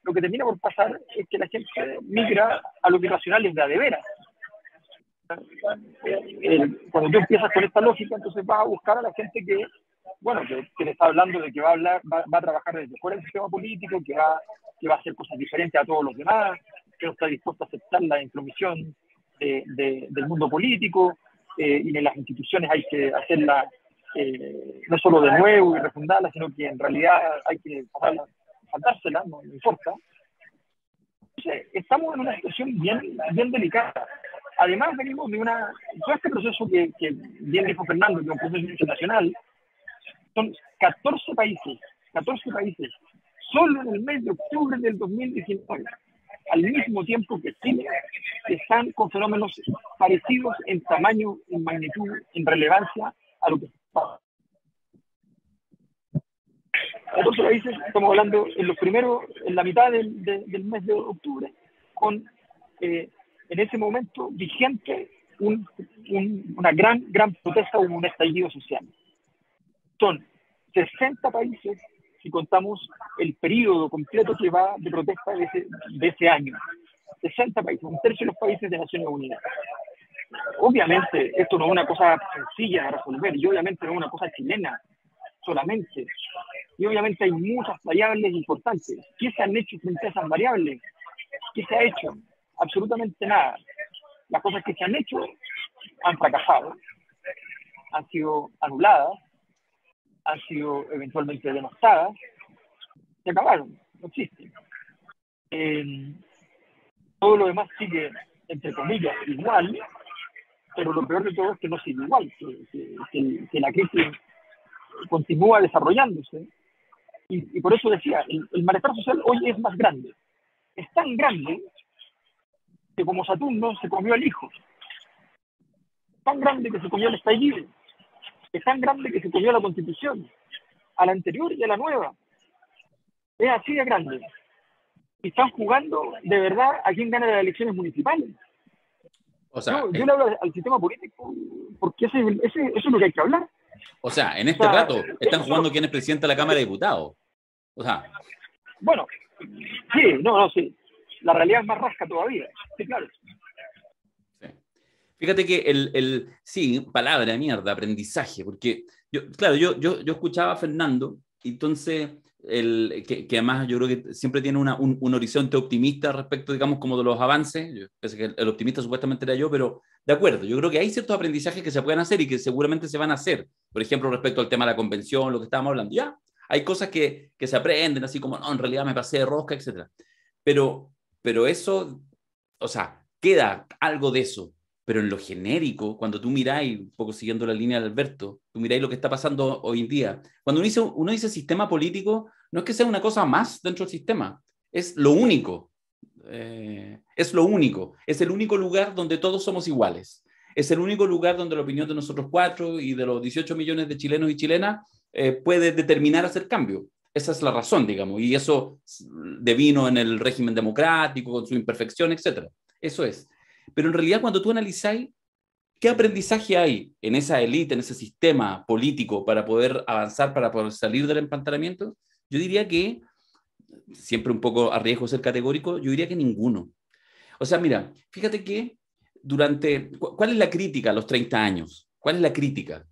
lo que termina por pasar es que la gente migra a lo que irracional es de a de veras. Cuando tú empiezas con esta lógica, entonces vas a buscar a la gente que le está hablando de que va a trabajar desde fuera del sistema político, que va a hacer cosas diferentes a todos los demás, que no está dispuesto a aceptar la intromisión del mundo político, y en las instituciones hay que hacerla no solo de nuevo y refundarla, sino que en realidad hay que saltársela, no importa. Entonces, estamos en una situación bien delicada. Además, venimos de todo este proceso que bien dijo Fernando, que es un proceso internacional. Son 14 países, solo en el mes de octubre del 2019, al mismo tiempo que Chile, están con fenómenos parecidos en tamaño, en magnitud, en relevancia a lo que pasa. 14 países, estamos hablando en la mitad del mes de octubre, con en ese momento vigente una gran protesta o un estallido social. Son 60 países si contamos el periodo completo que va de protesta de ese año. 60 países, un tercio de los países de Naciones Unidas. Obviamente, esto no es una cosa sencilla de resolver, y obviamente no es una cosa chilena solamente. Y obviamente hay muchas variables importantes. ¿Qué se han hecho frente a esas variables? ¿Qué se ha hecho? Absolutamente nada. Las cosas que se han hecho han fracasado, han sido anuladas, han sido eventualmente denostadas, se acabaron, no existen. Todo lo demás sigue, entre comillas, igual, pero lo peor de todo es que no sigue igual, que la crisis continúa desarrollándose, y por eso decía, el malestar social hoy es más grande. Es tan grande que como Saturno se comió al hijo, tan grande que se comió el estallido, es tan grande que se comió la Constitución, a la anterior y a la nueva. Es así de grande. Y están jugando de verdad a quién gana las elecciones municipales. O sea, yo le hablo al sistema político porque eso es lo que hay que hablar. O sea, en este rato están jugando quién es presidente de la Cámara de Diputados. O sea. Bueno, sí. La realidad es más rasca todavía. Sí, claro. Sí. Fíjate que sí, palabra, mierda, aprendizaje, porque yo escuchaba a Fernando, y entonces, que además yo creo que siempre tiene un horizonte optimista respecto, digamos, como de los avances. Yo pensé que el optimista supuestamente era yo, pero de acuerdo, yo creo que hay ciertos aprendizajes que se pueden hacer y que seguramente se van a hacer. Por ejemplo, respecto al tema de la convención, lo que estábamos hablando, ya, hay cosas que se aprenden, así como, no, en realidad me pasé de rosca, etc. Pero eso, o sea, queda algo de eso. pero en lo genérico, cuando tú miráis, un poco siguiendo la línea de Alberto, tú miráis lo que está pasando hoy en día. Cuando uno dice sistema político, no es que sea una cosa más dentro del sistema, es lo único. Es lo único. Es el único lugar donde todos somos iguales. Es el único lugar donde la opinión de nosotros 4 y de los 18 millones de chilenos y chilenas puede determinar hacer cambio. Esa es la razón, digamos, y eso devino en el régimen democrático, con su imperfección, etc. Eso es. Pero en realidad, cuando tú analizáis qué aprendizaje hay en esa élite, en ese sistema político para poder avanzar, para poder salir del empantanamiento, yo diría que, siempre un poco a riesgo de ser categórico, yo diría que ninguno. O sea, mira, fíjate que ¿cuál es la crítica a los 30 años? ¿Cuál es la crítica?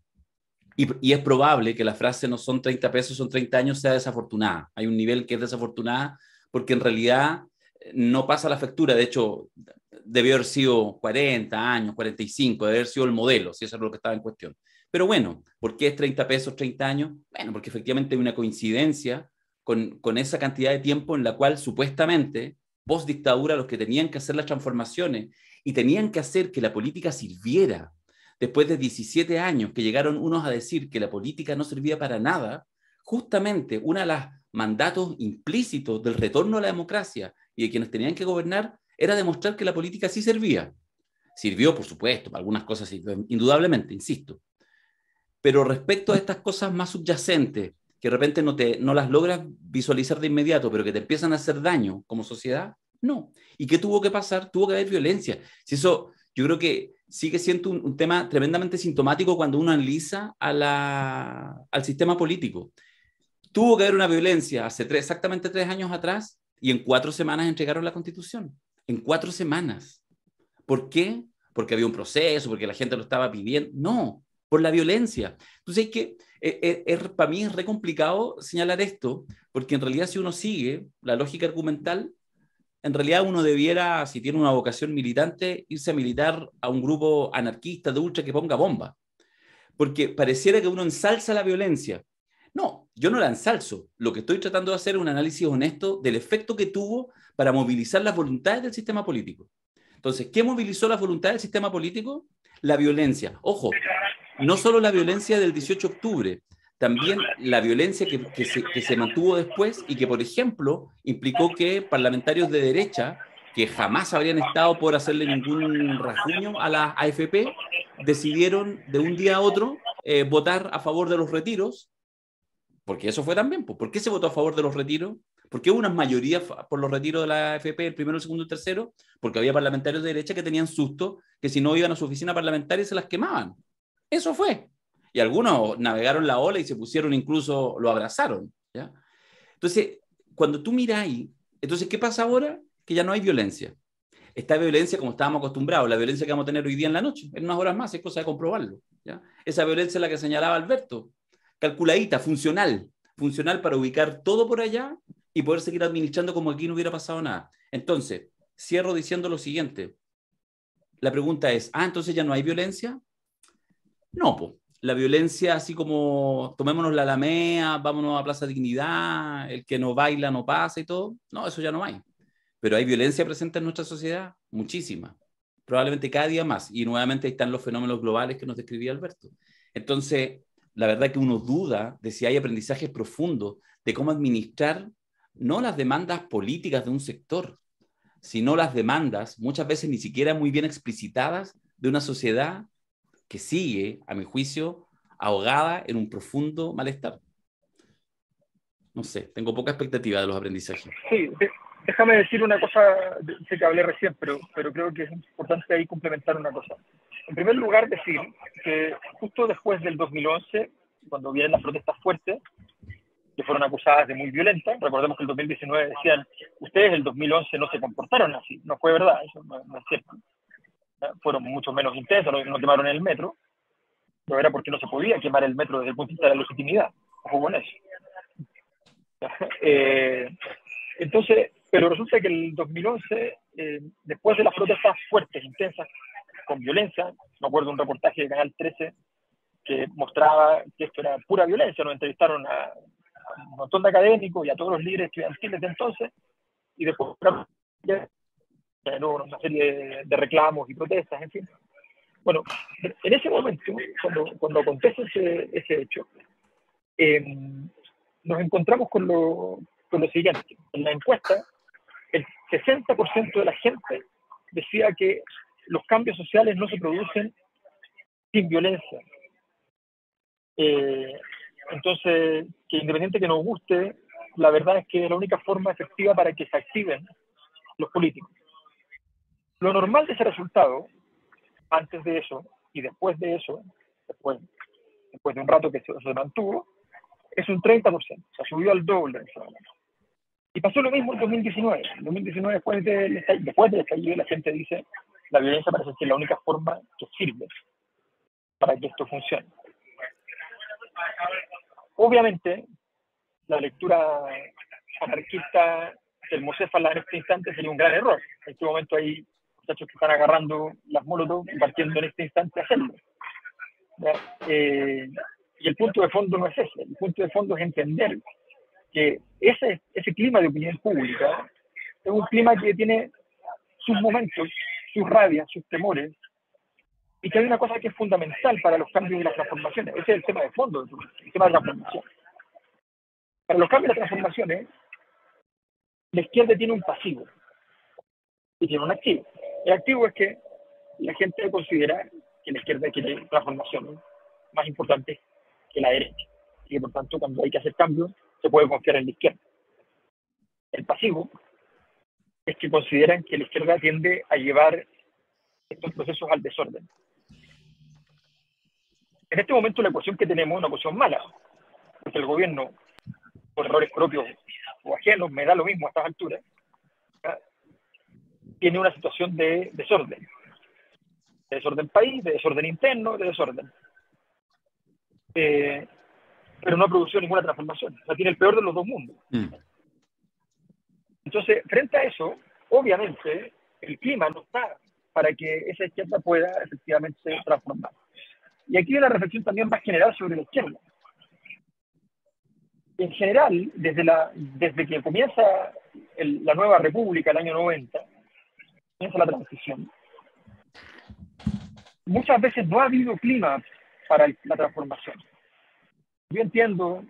Y es probable que la frase no son 30 pesos, son 30 años, sea desafortunada. Hay un nivel que es desafortunada porque en realidad no pasa la factura. De hecho, debió haber sido 40 años, 45, debe haber sido el modelo, si eso es lo que estaba en cuestión. Pero bueno, ¿por qué es 30 pesos, 30 años? Bueno, porque efectivamente hay una coincidencia con esa cantidad de tiempo en la cual supuestamente, post dictadura, los que tenían que hacer las transformaciones y tenían que hacer que la política sirviera, después de 17 años que llegaron unos a decir que la política no servía para nada, justamente uno de los mandatos implícitos del retorno a la democracia y de quienes tenían que gobernar era demostrar que la política sí servía. Sirvió, por supuesto, para algunas cosas indudablemente, insisto. Pero respecto a estas cosas más subyacentes, que de repente no las logras visualizar de inmediato, pero que te empiezan a hacer daño como sociedad, no. ¿Y qué tuvo que pasar? Tuvo que haber violencia. Si eso, yo creo que sigue siendo un tema tremendamente sintomático cuando uno analiza al sistema político. Tuvo que haber una violencia hace exactamente 3 años atrás y en 4 semanas entregaron la Constitución. En 4 semanas. ¿Por qué? Porque había un proceso, porque la gente lo estaba pidiendo. No, por la violencia. Entonces, para mí es re complicado señalar esto, porque en realidad si uno sigue la lógica argumental, en realidad uno debiera, si tiene una vocación militante, irse a militar a un grupo anarquista de ultra que ponga bomba. Porque pareciera que uno ensalza la violencia. No, yo no la ensalzo. Lo que estoy tratando de hacer es un análisis honesto del efecto que tuvo para movilizar las voluntades del sistema político. Entonces, ¿qué movilizó las voluntades del sistema político? La violencia. Ojo, no solo la violencia del 18 de octubre, también la violencia que se mantuvo después y que, por ejemplo, implicó que parlamentarios de derecha, que jamás habrían estado por hacerle ningún rasguño a la AFP, decidieron de un día a otro votar a favor de los retiros, porque eso fue también. ¿Por qué se votó a favor de los retiros? Porque hubo unas mayorías por los retiros de la AFP, el primero, el segundo y el tercero, porque había parlamentarios de derecha que tenían susto que si no iban a su oficina parlamentaria se las quemaban. Eso fue. Y algunos navegaron la ola y se pusieron, incluso lo abrazaron, ¿ya? Entonces, cuando tú miras ahí, entonces, ¿qué pasa ahora? Que ya no hay violencia. Esta violencia como estábamos acostumbrados, la violencia que vamos a tener hoy día en la noche, en unas horas más, es cosa de comprobarlo, ¿ya? Esa violencia es la que señalaba Alberto, calculadita, funcional para ubicar todo por allá y poder seguir administrando como aquí no hubiera pasado nada. Entonces, cierro diciendo lo siguiente. La pregunta es, ¿entonces ya no hay violencia? No, pues. La violencia, así como tomémonos la Alameda, vámonos a Plaza Dignidad, el que no baila no pasa y todo, no, eso ya no hay. Pero hay violencia presente en nuestra sociedad, muchísima, probablemente cada día más, y nuevamente ahí están los fenómenos globales que nos describía Alberto. Entonces, la verdad que uno duda de si hay aprendizajes profundos de cómo administrar no las demandas políticas de un sector, sino las demandas, muchas veces ni siquiera muy bien explicitadas, de una sociedad que sigue, a mi juicio, ahogada en un profundo malestar. No sé, tengo poca expectativa de los aprendizajes. Sí, déjame decir una cosa, sé que hablé recién, pero creo que es importante ahí complementar una cosa. En primer lugar, decir que justo después del 2011, cuando vienen las protestas fuertes, que fueron acusadas de muy violentas, recordemos que el 2019 decían, ustedes el 2011 no se comportaron así, no fue verdad, eso no es cierto. Fueron mucho menos intensas, no quemaron el metro, pero era porque no se podía quemar el metro desde el punto de vista de la legitimidad. Ojo con eso. Entonces, pero resulta que el 2011, después de las protestas fuertes, intensas, con violencia, me acuerdo de un reportaje de Canal 13 que mostraba que esto era pura violencia, nos entrevistaron a un montón de académicos y a todos los líderes estudiantiles de entonces, y después una serie de reclamos y protestas, en fin. Bueno, en ese momento, cuando acontece ese hecho, nos encontramos con lo siguiente. En la encuesta, el 60% de la gente decía que los cambios sociales no se producen sin violencia. Entonces, que independiente que nos guste, la verdad es que es la única forma efectiva para que se activen los políticos. Lo normal de ese resultado, antes de eso y después de eso, después de un rato que se mantuvo, es un 30%, o sea, subió al doble en ese momento. Y pasó lo mismo en 2019. En 2019, después del estallido, la gente dice, la violencia parece ser la única forma que sirve para que esto funcione. Obviamente, la lectura anarquista del Mocéfala en este instante sería un gran error. En este momento hay muchachos que están agarrando las molotov y partiendo en este instante a hacerlo. Y el punto de fondo no es ese. El punto de fondo es entender que ese clima de opinión pública es un clima que tiene sus momentos, sus rabias, sus temores, y que hay una cosa que es fundamental para los cambios y las transformaciones. Ese es el tema de fondo, el tema de la transformación. Para los cambios y las transformaciones, la izquierda tiene un pasivo y tiene un activo. El activo es que la gente considera que la izquierda quiere transformaciones más importantes que la derecha, y que por tanto cuando hay que hacer cambios se puede confiar en la izquierda. El pasivo es que consideran que la izquierda tiende a llevar estos procesos al desorden. En este momento la ecuación que tenemos es una ecuación mala, porque el gobierno, por errores propios o ajenos, me da lo mismo a estas alturas, tiene una situación de desorden. De desorden país, de desorden interno, de desorden. Pero no ha producido ninguna transformación. O sea, tiene el peor de los dos mundos. Entonces, frente a eso, obviamente, el clima no está para que esa izquierda pueda efectivamente transformar. Y aquí hay una reflexión también más general sobre la izquierda. En general, desde que comienza la nueva república, el año 90, comienza la transición, muchas veces no ha habido clima para la transformación. Yo entiendo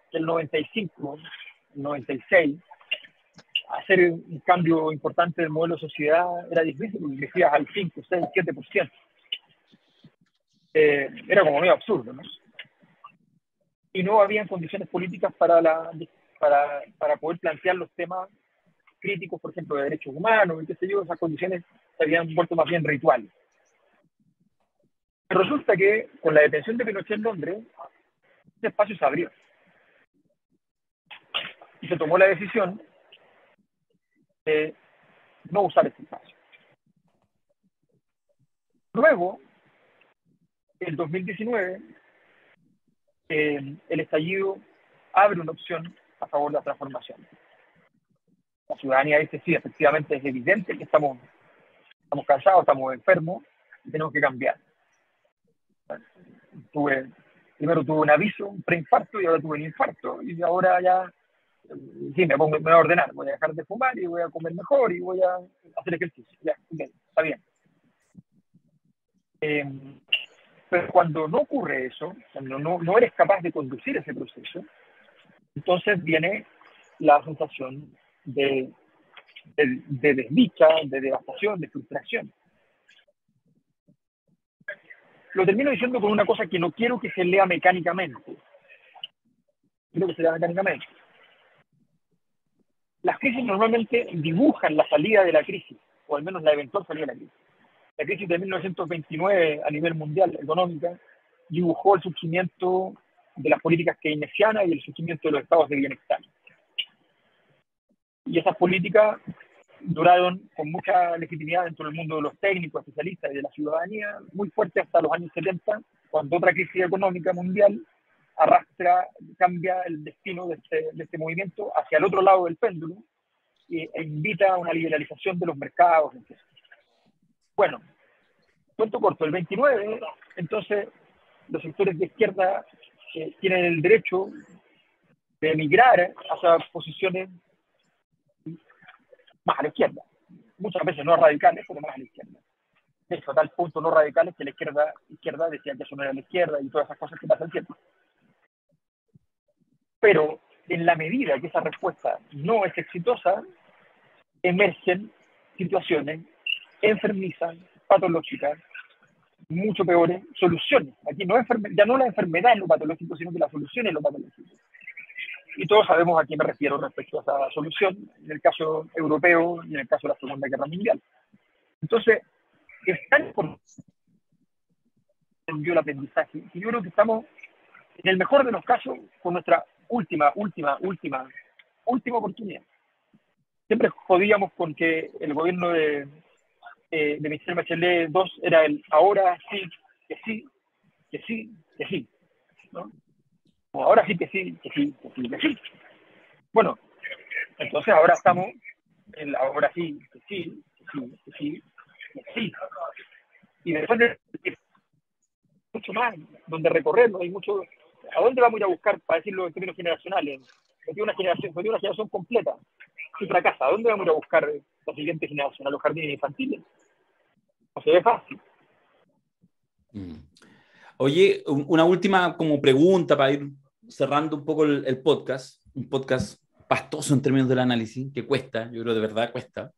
que el 95, el 96, hacer un cambio importante del modelo de sociedad era difícil, porque decías al 5, 6, 7%. Era como medio absurdo, ¿no? Y no habían condiciones políticas para poder plantear los temas críticos, por ejemplo, de derechos humanos, y qué sé yo, esas condiciones se habían vuelto más bien rituales. Pero resulta que con la detención de Pinochet en Londres, ese espacio se abrió. Y se tomó la decisión de no usar ese espacio. Luego, en 2019, el estallido abre una opción a favor de la transformación. La ciudadanía dice, sí, efectivamente es evidente que estamos cansados, estamos enfermos y tenemos que cambiar. Primero tuve un aviso, un preinfarto, y ahora tuve un infarto, y ahora ya, sí, me voy a ordenar, voy a dejar de fumar y voy a comer mejor y voy a hacer ejercicio. Ya, okay, está bien. Pero cuando no ocurre eso, cuando no eres capaz de conducir ese proceso, entonces viene la sensación de desdicha, de devastación, de frustración. Lo termino diciendo con una cosa que no quiero que se lea mecánicamente. Quiero que se lea mecánicamente. Las crisis normalmente dibujan la salida de la crisis, o al menos la eventual salida de la crisis. La crisis de 1929 a nivel mundial económica dibujó el surgimiento de las políticas keynesianas y el surgimiento de los estados de bienestar. Y esas políticas duraron con mucha legitimidad dentro del mundo de los técnicos, especialistas y de la ciudadanía, muy fuerte hasta los años 70, cuando otra crisis económica mundial cambia el destino de este movimiento hacia el otro lado del péndulo e invita a una liberalización de los mercados, etc. Bueno, cuento corto, el 29, entonces los sectores de izquierda tienen el derecho de emigrar hacia posiciones más a la izquierda, muchas veces no radicales, pero más a la izquierda. de hecho, a tal punto no radicales que la izquierda decía que eso no era la izquierda y todas esas cosas que pasan siempre. Pero en la medida que esa respuesta no es exitosa, emergen situaciones enfermizas, patológicas, mucho peores, soluciones. Aquí no ya no la enfermedad es lo patológico, sino que la solución es lo patológico. Y todos sabemos a qué me refiero respecto a esa solución, en el caso europeo y en el caso de la Segunda Guerra Mundial. Entonces, es tan importante el aprendizaje, y yo creo que estamos, en el mejor de los casos, con nuestra última oportunidad. Siempre jodíamos con que el gobierno de Michelle Bachelet II era el ahora sí, que sí, que sí, que sí, ¿no? O ahora sí, que sí, que sí, que sí, que sí. Bueno, entonces ahora estamos en ahora sí, que sí, que sí, que sí, que sí. Y después de mucho más, donde recorrer, ¿no? Hay mucho. ¿A dónde vamos a ir a buscar, para decirlo en términos generacionales? Porque una generación completa y fracasa. ¿A dónde vamos a ir a buscar la siguiente generación? ¿A los jardines infantiles? No se ve fácil. Oye, una última como pregunta para ir cerrando un poco el podcast. Un podcast pastoso en términos del análisis, que cuesta, yo creo de verdad cuesta.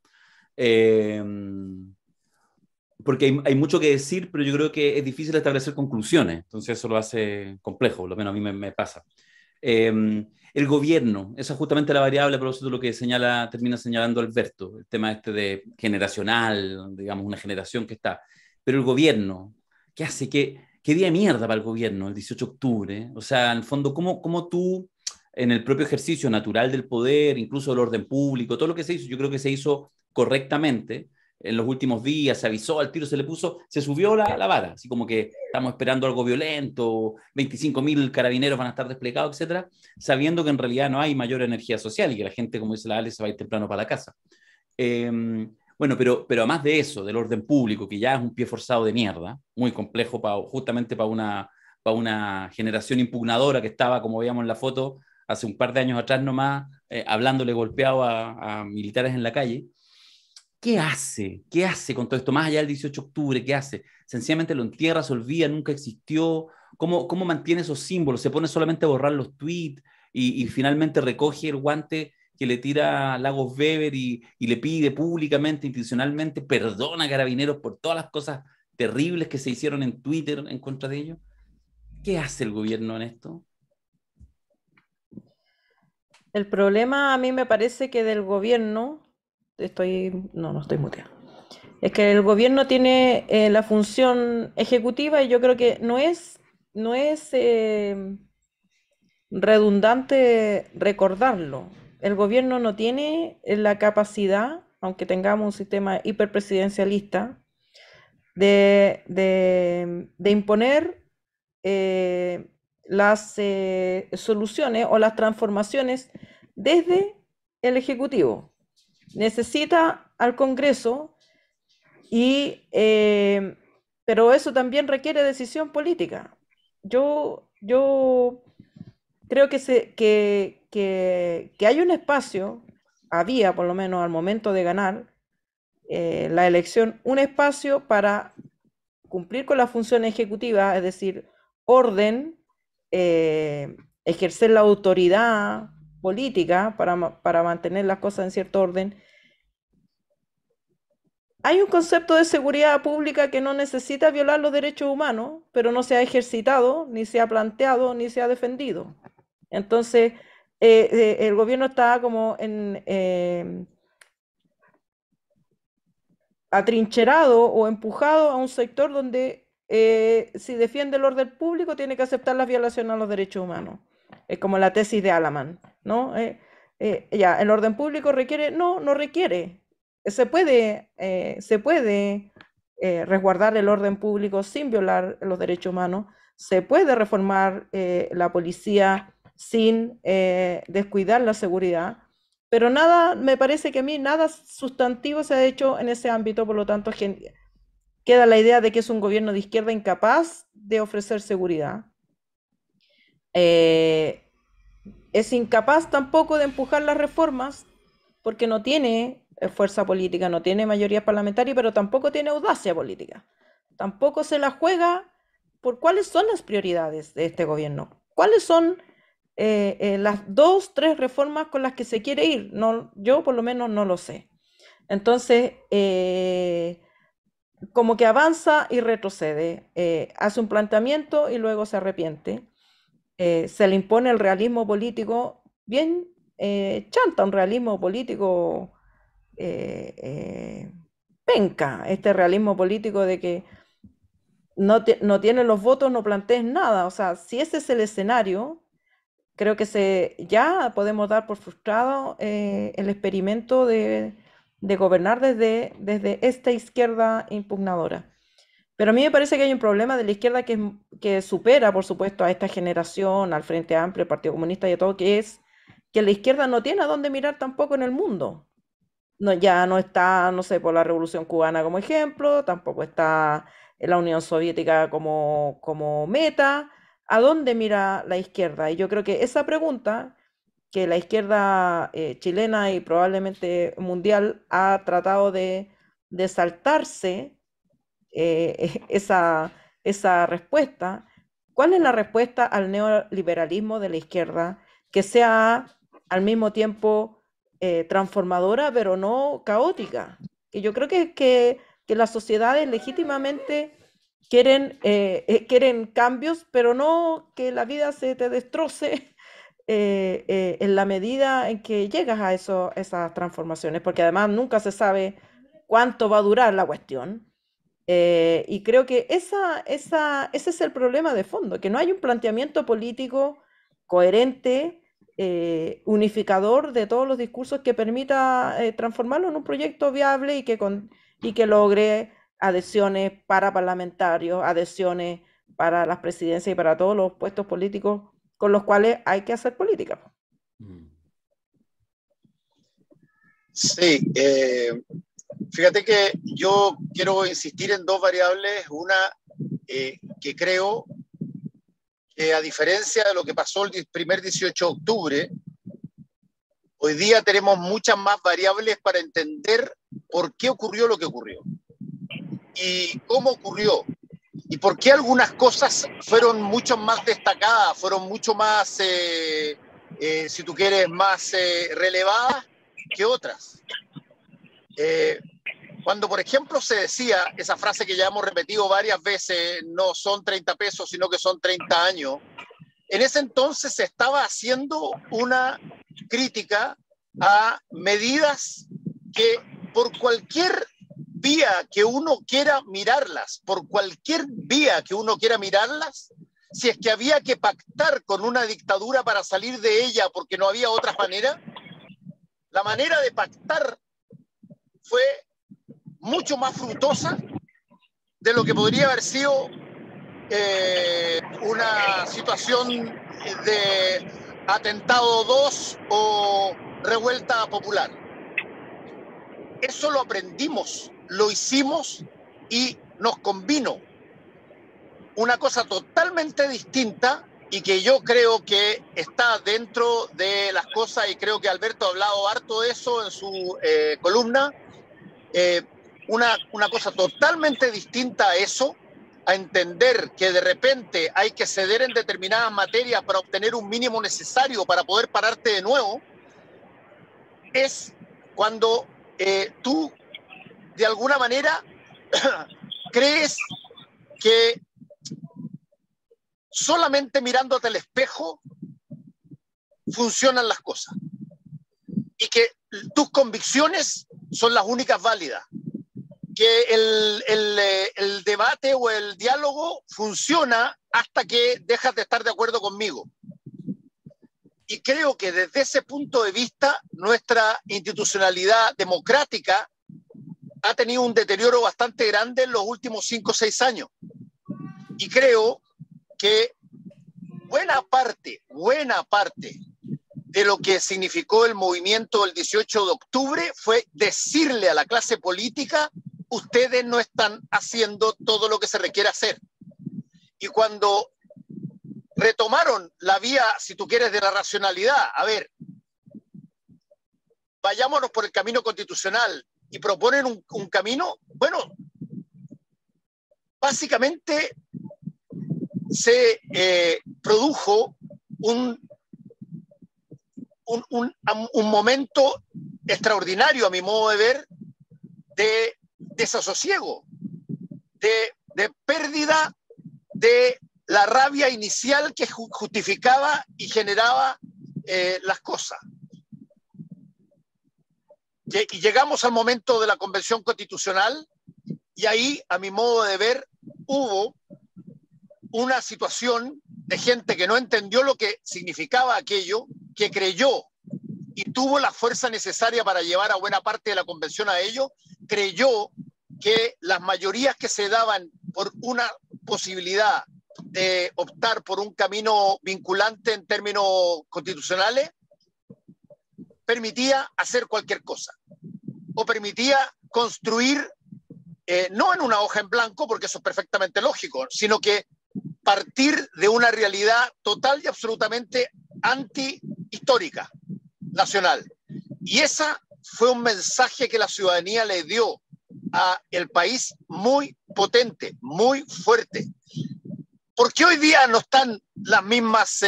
Porque hay mucho que decir, pero yo creo que es difícil establecer conclusiones. Entonces eso lo hace complejo, por lo menos a mí me pasa. El gobierno, esa es justamente la variable, por eso lo que termina señalando Alberto, el tema este de generacional, digamos, una generación que está. Pero el gobierno, ¿qué hace? ¿Qué día de mierda para el gobierno, el 18 de octubre? O sea, en el fondo, ¿cómo tú, en el propio ejercicio natural del poder, incluso del orden público, todo lo que se hizo, yo creo que se hizo correctamente en los últimos días, se avisó, al tiro se subió la vara, así como que estamos esperando algo violento, 25.000 carabineros van a estar desplegados, etcétera, sabiendo que en realidad no hay mayor energía social y que la gente, como dice la Ale, se va a ir temprano para la casa. Bueno, pero además de eso, del orden público, que ya es un pie forzado de mierda, muy complejo justamente para una generación impugnadora que estaba, como veíamos en la foto, hace un par de años atrás nomás, hablándole golpeado a militares en la calle. ¿Qué hace? ¿Qué hace con todo esto? Más allá del 18 de octubre, ¿qué hace? ¿Sencillamente lo entierra, se olvida, nunca existió? ¿Cómo mantiene esos símbolos? ¿Se pone solamente a borrar los tweets y finalmente recoge el guante que le tira Lagos Weber y le pide públicamente, institucionalmente, perdona a Carabineros por todas las cosas terribles que se hicieron en Twitter en contra de ellos? ¿Qué hace el gobierno en esto? El problema a mí me parece que del gobierno... No estoy muteado. Es que el gobierno tiene la función ejecutiva y yo creo que no es redundante recordarlo. El gobierno no tiene la capacidad, aunque tengamos un sistema hiperpresidencialista, de imponer las soluciones o las transformaciones desde el Ejecutivo. Necesita al Congreso, pero eso también requiere decisión política. Yo creo que hay un espacio, había por lo menos al momento de ganar la elección, un espacio para cumplir con la función ejecutiva, es decir, orden, ejercer la autoridad política para mantener las cosas en cierto orden. Hay un concepto de seguridad pública que no necesita violar los derechos humanos, pero no se ha ejercitado, ni se ha planteado, ni se ha defendido. Entonces, el gobierno está como atrincherado o empujado a un sector donde si defiende el orden público tiene que aceptar las violaciones a los derechos humanos. Es como la tesis de Alaman, ¿no? Ya, el orden público requiere, no requiere. Se puede resguardar el orden público sin violar los derechos humanos. Se puede reformar la policía sin descuidar la seguridad. Pero nada, me parece que a mí nada sustantivo se ha hecho en ese ámbito, por lo tanto queda la idea de que es un gobierno de izquierda incapaz de ofrecer seguridad. Es incapaz tampoco de empujar las reformas porque no tiene fuerza política, no tiene mayoría parlamentaria, pero tampoco tiene audacia política. Tampoco se la juega por cuáles son las prioridades de este gobierno, cuáles son las 2, 3 reformas con las que se quiere ir. No, yo por lo menos no lo sé. Entonces, como que avanza y retrocede, hace un planteamiento y luego se arrepiente. Se le impone el realismo político bien chanta, un realismo político penca, este realismo político de que no tienen los votos, no plantees nada. O sea, si ese es el escenario, creo que ya podemos dar por frustrado el experimento de gobernar desde esta izquierda impugnadora. Pero a mí me parece que hay un problema de la izquierda que supera, por supuesto, a esta generación, al Frente Amplio, al Partido Comunista y a todo, que es que la izquierda no tiene a dónde mirar tampoco en el mundo. No, ya no está, no sé, por la Revolución Cubana como ejemplo, tampoco está en la Unión Soviética como meta. ¿A dónde mira la izquierda? Y yo creo que esa pregunta que la izquierda chilena y probablemente mundial ha tratado de saltarse esa respuesta. ¿Cuál es la respuesta al neoliberalismo de la izquierda que sea al mismo tiempo transformadora, pero no caótica? Y yo creo que las sociedades legítimamente quieren cambios, pero no que la vida se te destroce en la medida en que llegas a esas transformaciones, porque además nunca se sabe cuánto va a durar la cuestión. Y creo que ese es el problema de fondo, que no hay un planteamiento político coherente, unificador de todos los discursos que permita transformarlo en un proyecto viable y que logre adhesiones para parlamentarios, adhesiones para las presidencias y para todos los puestos políticos con los cuales hay que hacer política. Sí, fíjate que yo quiero insistir en dos variables. Una, que creo que a diferencia de lo que pasó el primer 18 de octubre, hoy día tenemos muchas más variables para entender por qué ocurrió lo que ocurrió y cómo ocurrió y por qué algunas cosas fueron mucho más destacadas, fueron mucho más, si tú quieres, más relevadas que otras. Cuando, por ejemplo, se decía esa frase que ya hemos repetido varias veces, no son 30 pesos, sino que son 30 años, en ese entonces se estaba haciendo una crítica a medidas que por cualquier vía que uno quiera mirarlas, si es que había que pactar con una dictadura para salir de ella porque no había otra manera, la manera de pactar fue mucho más fructuosa de lo que podría haber sido una situación de atentado 2 o revuelta popular. Eso lo aprendimos, lo hicimos y nos convino. Una cosa totalmente distinta y que yo creo que está dentro de las cosas, y creo que Alberto ha hablado harto de eso en su columna, una cosa totalmente distinta a eso, a entender que de repente hay que ceder en determinadas materias para obtener un mínimo necesario para poder pararte de nuevo, es cuando tú de alguna manera crees que solamente mirándote al espejo funcionan las cosas y que tus convicciones son las únicas válidas, que el debate o el diálogo funciona hasta que dejas de estar de acuerdo conmigo. Y creo que desde ese punto de vista nuestra institucionalidad democrática ha tenido un deterioro bastante grande en los últimos 5 o 6 años. Y creo que buena parte de lo que significó el movimiento del 18 de octubre fue decirle a la clase política: ustedes no están haciendo todo lo que se requiere hacer. Y cuando retomaron la vía, si tú quieres, de la racionalidad, a ver, vayámonos por el camino constitucional y proponen un camino, bueno, básicamente se produjo un momento extraordinario, a mi modo de ver, de desasosiego, de pérdida de la rabia inicial que justificaba y generaba las cosas. Y llegamos al momento de la Convención Constitucional y ahí, a mi modo de ver, hubo una situación de gente que no entendió lo que significaba aquello, que creyó y tuvo la fuerza necesaria para llevar a buena parte de la convención a ello, creyó que las mayorías que se daban por una posibilidad de optar por un camino vinculante en términos constitucionales permitía hacer cualquier cosa o permitía construir no en una hoja en blanco, porque eso es perfectamente lógico, sino que partir de una realidad total y absolutamente antihistórica, nacional. Y esa fue un mensaje que la ciudadanía le dio al país muy potente, muy fuerte. ¿Por qué hoy día no están las mismas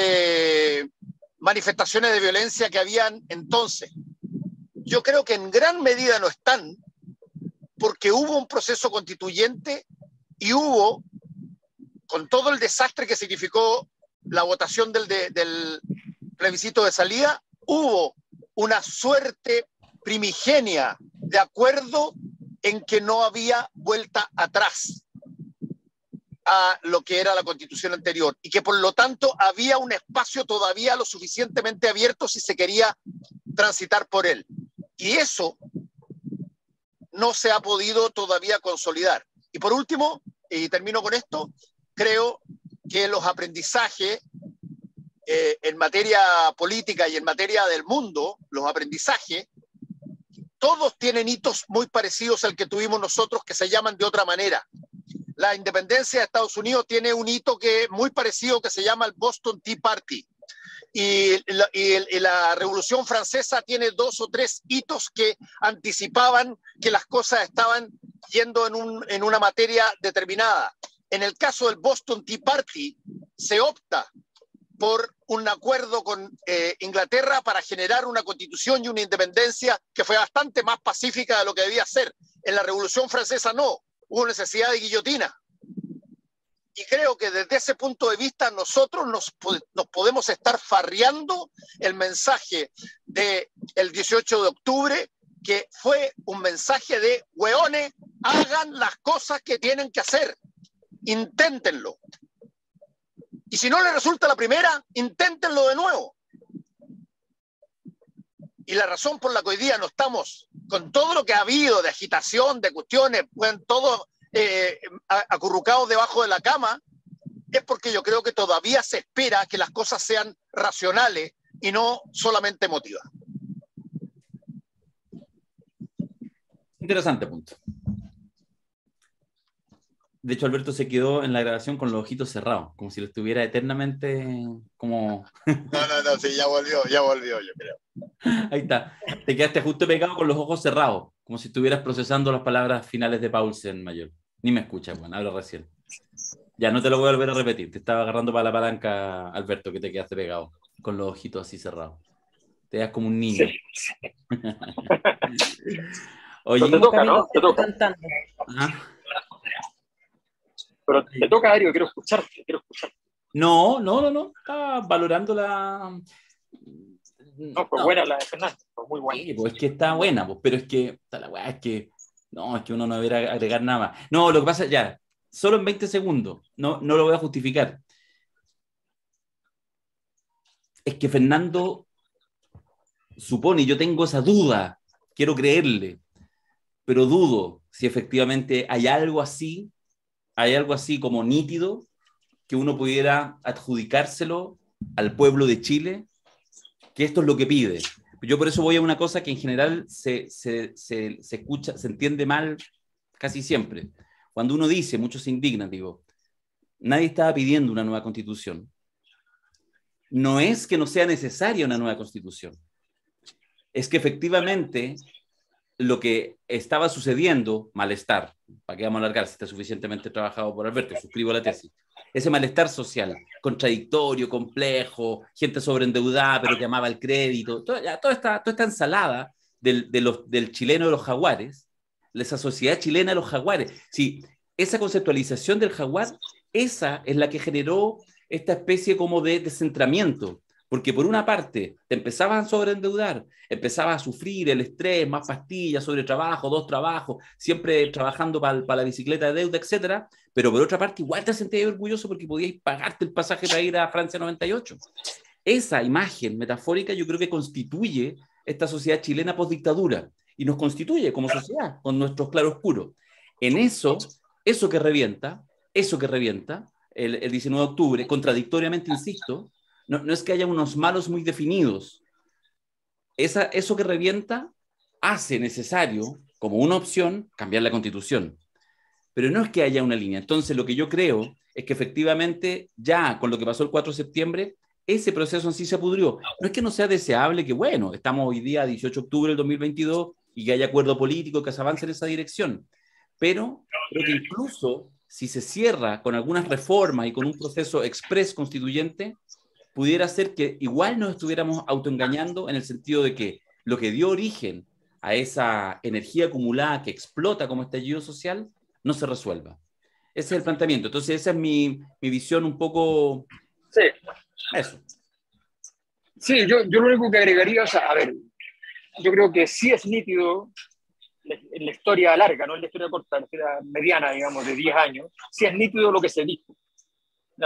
manifestaciones de violencia que habían entonces? Yo creo que en gran medida no están, porque hubo un proceso constituyente y hubo, con todo el desastre que significó la votación del plebiscito de salida, hubo una suerte primigenia de acuerdo en que no había vuelta atrás a lo que era la constitución anterior y que por lo tanto había un espacio todavía lo suficientemente abierto si se quería transitar por él. Y eso no se ha podido todavía consolidar. Y por último, y termino con esto, creo que los aprendizajes en materia política y en materia del mundo, los aprendizajes, todos tienen hitos muy parecidos al que tuvimos nosotros, que se llaman de otra manera. La independencia de Estados Unidos tiene un hito que es muy parecido, que se llama el Boston Tea Party. Y la Revolución Francesa tiene 2 o 3 hitos que anticipaban que las cosas estaban yendo en una materia determinada. En el caso del Boston Tea Party, se opta por un acuerdo con Inglaterra para generar una constitución y una independencia que fue bastante más pacífica de lo que debía ser. En la Revolución Francesa no, hubo necesidad de guillotina. Y creo que desde ese punto de vista nosotros nos podemos estar farreando el mensaje del 18 de octubre, que fue un mensaje de hueones, hagan las cosas que tienen que hacer, inténtenlo. Y si no les resulta la primera, inténtenlo de nuevo. Y la razón por la que hoy día no estamos, con todo lo que ha habido de agitación, de cuestiones, pues, todos acurrucados debajo de la cama, es porque yo creo que todavía se espera que las cosas sean racionales y no solamente emotivas. Interesante punto. De hecho, Alberto se quedó en la grabación con los ojitos cerrados, como si lo estuviera eternamente como... No, sí, ya volvió, yo creo. Ahí está. Te quedaste justo pegado con los ojos cerrados, como si estuvieras procesando las palabras finales de Paulsen Mayor. Ni me escuchas, bueno, hablo recién. Ya, no te lo voy a volver a repetir. Te estaba agarrando para la palanca, Alberto, que te quedaste pegado, con los ojitos así cerrados. Te das como un niño. Sí. Oye, te toca, ¿no? Te toca. Ajá. Pero te toca, Darío, quiero escucharte. No. Estaba valorando la... No, pues buena la de Fernando, pues muy buena. Sí, pues es que está buena, pues, pero es que la weá es que no, es que uno no debería agregar nada más. No, lo que pasa, ya, solo en 20 segundos, no lo voy a justificar. Es que Fernando supone, y yo tengo esa duda, quiero creerle, pero dudo si efectivamente hay algo así como nítido que uno pudiera adjudicárselo al pueblo de Chile, que esto es lo que pide. Yo por eso voy a una cosa que en general se escucha, se entiende mal casi siempre. Cuando uno dice, muchos se indignan, digo, nadie estaba pidiendo una nueva constitución. No es que no sea necesaria una nueva constitución. es que efectivamente lo que estaba sucediendo, malestar, para que vamos a alargar si está suficientemente trabajado por Alberto, suscribo la tesis, ese malestar social, contradictorio, complejo, gente sobreendeudada pero que amaba el crédito, toda esta ensalada del chileno de los jaguares, esa sociedad chilena de los jaguares. Sí, esa conceptualización del jaguar, esa es la que generó esta especie como de descentramiento, porque por una parte te empezabas a sobreendeudar, empezabas a sufrir el estrés, más pastillas, sobre trabajo, 2 trabajos, siempre trabajando para la bicicleta de deuda, etcétera, pero por otra parte igual te sentías orgulloso porque podías pagarte el pasaje para ir a Francia 98. Esa imagen metafórica yo creo que constituye esta sociedad chilena postdictadura y nos constituye como sociedad con nuestros claroscuros. En eso que revienta el 19 de octubre, contradictoriamente, insisto, no es que haya unos malos muy definidos. Eso que revienta hace necesario, como una opción, cambiar la Constitución. Pero no es que haya una línea. Entonces, lo que yo creo es que efectivamente, ya con lo que pasó el 4 de septiembre, ese proceso en sí se pudrió. No es que no sea deseable que, bueno, estamos hoy día 18 de octubre del 2022 y que haya acuerdo político que se avance en esa dirección. Pero creo que incluso si se cierra con algunas reformas y con un proceso express constituyente, pudiera ser que igual nos estuviéramos autoengañando en el sentido de que lo que dio origen a esa energía acumulada que explota como estallido social no se resuelva. Ese es el planteamiento. Entonces esa es mi visión un poco... Sí. Eso. Sí, yo lo único que agregaría, o sea, a ver, yo creo que sí es nítido en la historia larga, no en la historia corta, en la historia mediana, digamos, de 10 años, sí es nítido lo que se dijo.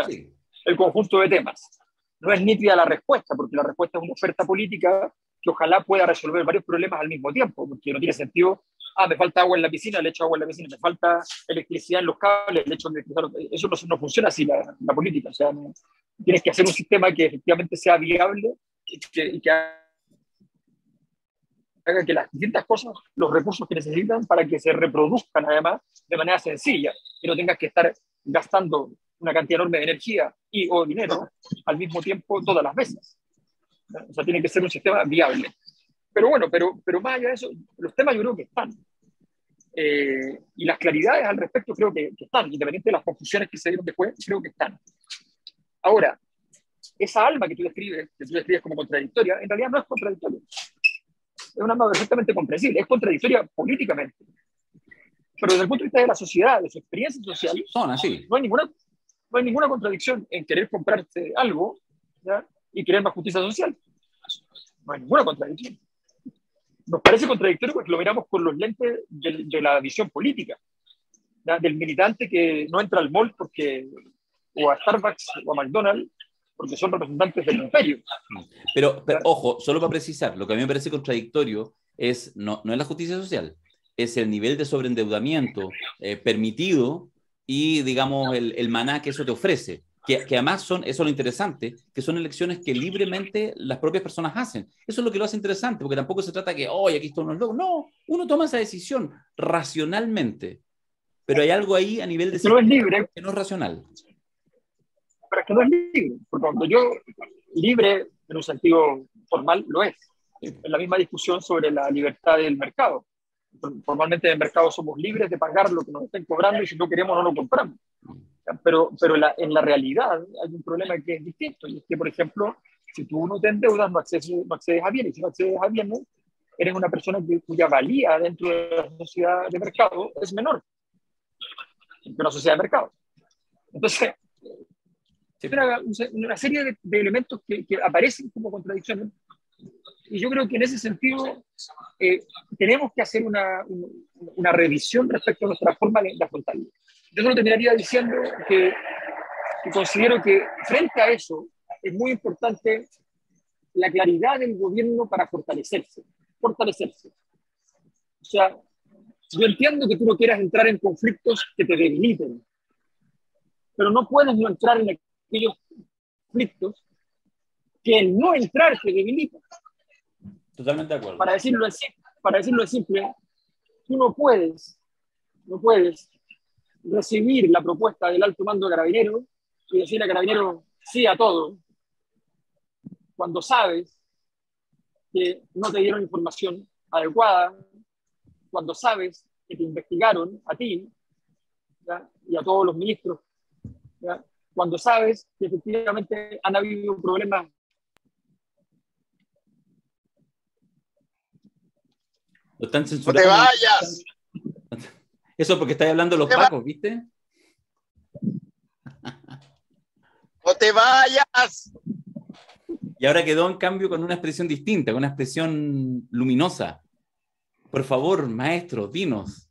Sí. El conjunto de temas. No es nítida la respuesta, porque la respuesta es una oferta política que ojalá pueda resolver varios problemas al mismo tiempo, porque no tiene sentido, me falta agua en la piscina, le echo agua en la piscina, me falta electricidad en los cables, le echo electricidad. Eso no funciona así la política. O sea, tienes que hacer un sistema que efectivamente sea viable y que haga que las distintas cosas, los recursos que necesitan para que se reproduzcan además de manera sencilla, que no tengas que estar gastando una cantidad enorme de energía o dinero al mismo tiempo todas las veces. O sea, tiene que ser un sistema viable. Pero bueno, pero más allá de eso, los temas yo creo que están. Y las claridades al respecto creo que están, independiente de las confusiones que se dieron después, creo que están. Ahora, esa alma que tú describes como contradictoria, en realidad no es contradictoria. Es una alma perfectamente comprensible, es contradictoria políticamente. Pero desde el punto de vista de la sociedad, de su experiencia social, son así. No hay ninguna contradicción en querer comprarse algo, ¿ya? Y querer más justicia social. No hay ninguna contradicción. Nos parece contradictorio porque lo miramos con los lentes de la visión política, ¿ya? Del militante que no entra al mall o a Starbucks o a McDonald's porque son representantes del imperio. Pero ojo, solo para precisar, lo que a mí me parece contradictorio no es la justicia social, es el nivel de sobreendeudamiento permitido y, digamos, el maná que eso te ofrece. Que además eso es lo interesante, que son elecciones que libremente las propias personas hacen. Eso es lo que lo hace interesante, porque tampoco se trata que, aquí están unos locos. No, uno toma esa decisión racionalmente, pero hay algo ahí a nivel de... No es libre. Que no es racional. Pero es que no es libre. Por tanto, yo libre, en un sentido formal, lo es. Es la misma discusión sobre la libertad del mercado. Formalmente en el mercado somos libres de pagar lo que nos estén cobrando y si no queremos no lo compramos. Pero en la realidad hay un problema que es distinto, y es que, por ejemplo, si tú no te endeudas, no accedes a bienes, y si no accedes a bienes, eres una persona cuya valía dentro de la sociedad de mercado es menor que una sociedad de mercado. Entonces, una serie de elementos que aparecen como contradicciones, y yo creo que en ese sentido tenemos que hacer una revisión respecto a nuestra forma de afrontarlo. Yo solo terminaría diciendo que considero que frente a eso es muy importante la claridad del gobierno para fortalecerse. O sea, yo entiendo que tú no quieras entrar en conflictos que te debiliten, pero no puedes no entrar en aquellos conflictos que el no entrar te debilita. Totalmente de acuerdo. Para decirlo simple, tú no puedes recibir la propuesta del alto mando de Carabineros y decirle a Carabineros sí a todo, cuando sabes que no te dieron información adecuada, cuando sabes que te investigaron a ti, ¿ya? Y a todos los ministros, ¿ya? Cuando sabes que efectivamente han habido problemas. Lo están censurando. ¡No te vayas! Eso porque estáis hablando de los pacos, ¿viste? ¡No te vayas! Y ahora quedó en cambio con una expresión distinta, con una expresión luminosa. Por favor, maestro, dinos.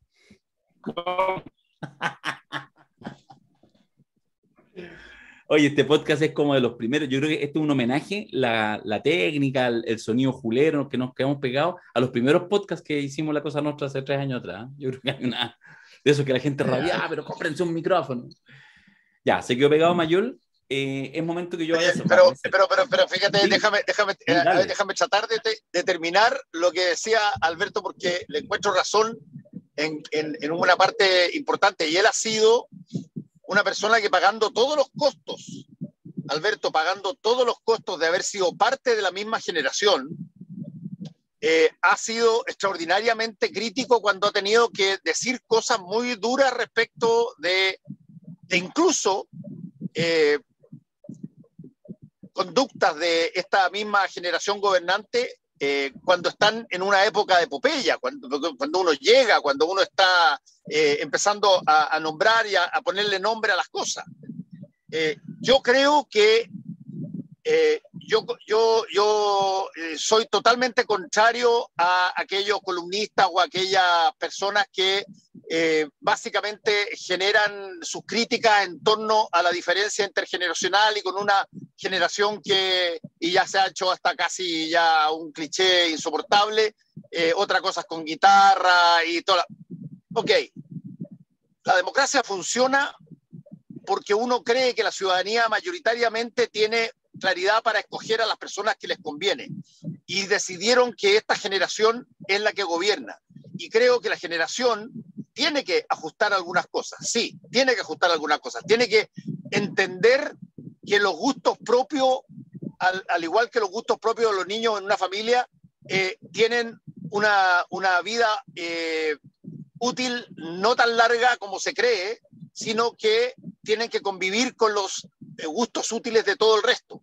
Oye, este podcast es como de los primeros. Yo creo que este es un homenaje, la técnica, el sonido julero que nos quedamos pegados a los primeros podcasts que hicimos La Cosa Nostra hace 3 años atrás. Yo creo que hay una de eso que la gente rabiaba, pero cómprense un micrófono. Ya, se quedó pegado Mayol. Es momento que yo vaya a hacer. Pero fíjate, sí. déjame tratar de terminar lo que decía Alberto, porque le encuentro razón en una parte importante, y él ha sido una persona que, pagando todos los costos, Alberto, pagando todos los costos de haber sido parte de la misma generación, ha sido extraordinariamente crítico cuando ha tenido que decir cosas muy duras respecto de incluso conductas de esta misma generación gobernante, cuando están en una época de epopeya, cuando uno llega, cuando uno está empezando a nombrar y a ponerle nombre a las cosas. Yo creo que yo soy totalmente contrario a aquellos columnistas o a aquellas personas que básicamente generan sus críticas en torno a la diferencia intergeneracional, y con una generación y ya se ha hecho hasta casi ya un cliché insoportable, otra cosa es con guitarra y toda. Ok, la democracia funciona porque uno cree que la ciudadanía mayoritariamente tiene claridad para escoger a las personas que les conviene, y decidieron que esta generación es la que gobierna, y creo que la generación tiene que ajustar algunas cosas, sí, tiene que ajustar algunas cosas, tiene que entender que los gustos propios, al igual que los gustos propios de los niños en una familia, tienen una vida útil no tan larga como se cree, sino que tienen que convivir con los gustos útiles de todo el resto.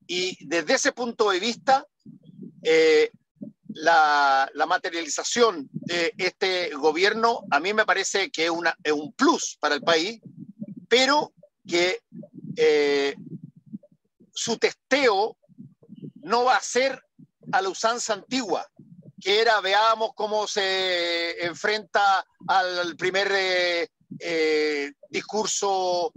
Y desde ese punto de vista, la materialización de este gobierno a mí me parece que es un plus para el país, pero que su testeo no va a ser a la usanza antigua, que era: veamos cómo se enfrenta al primer discurso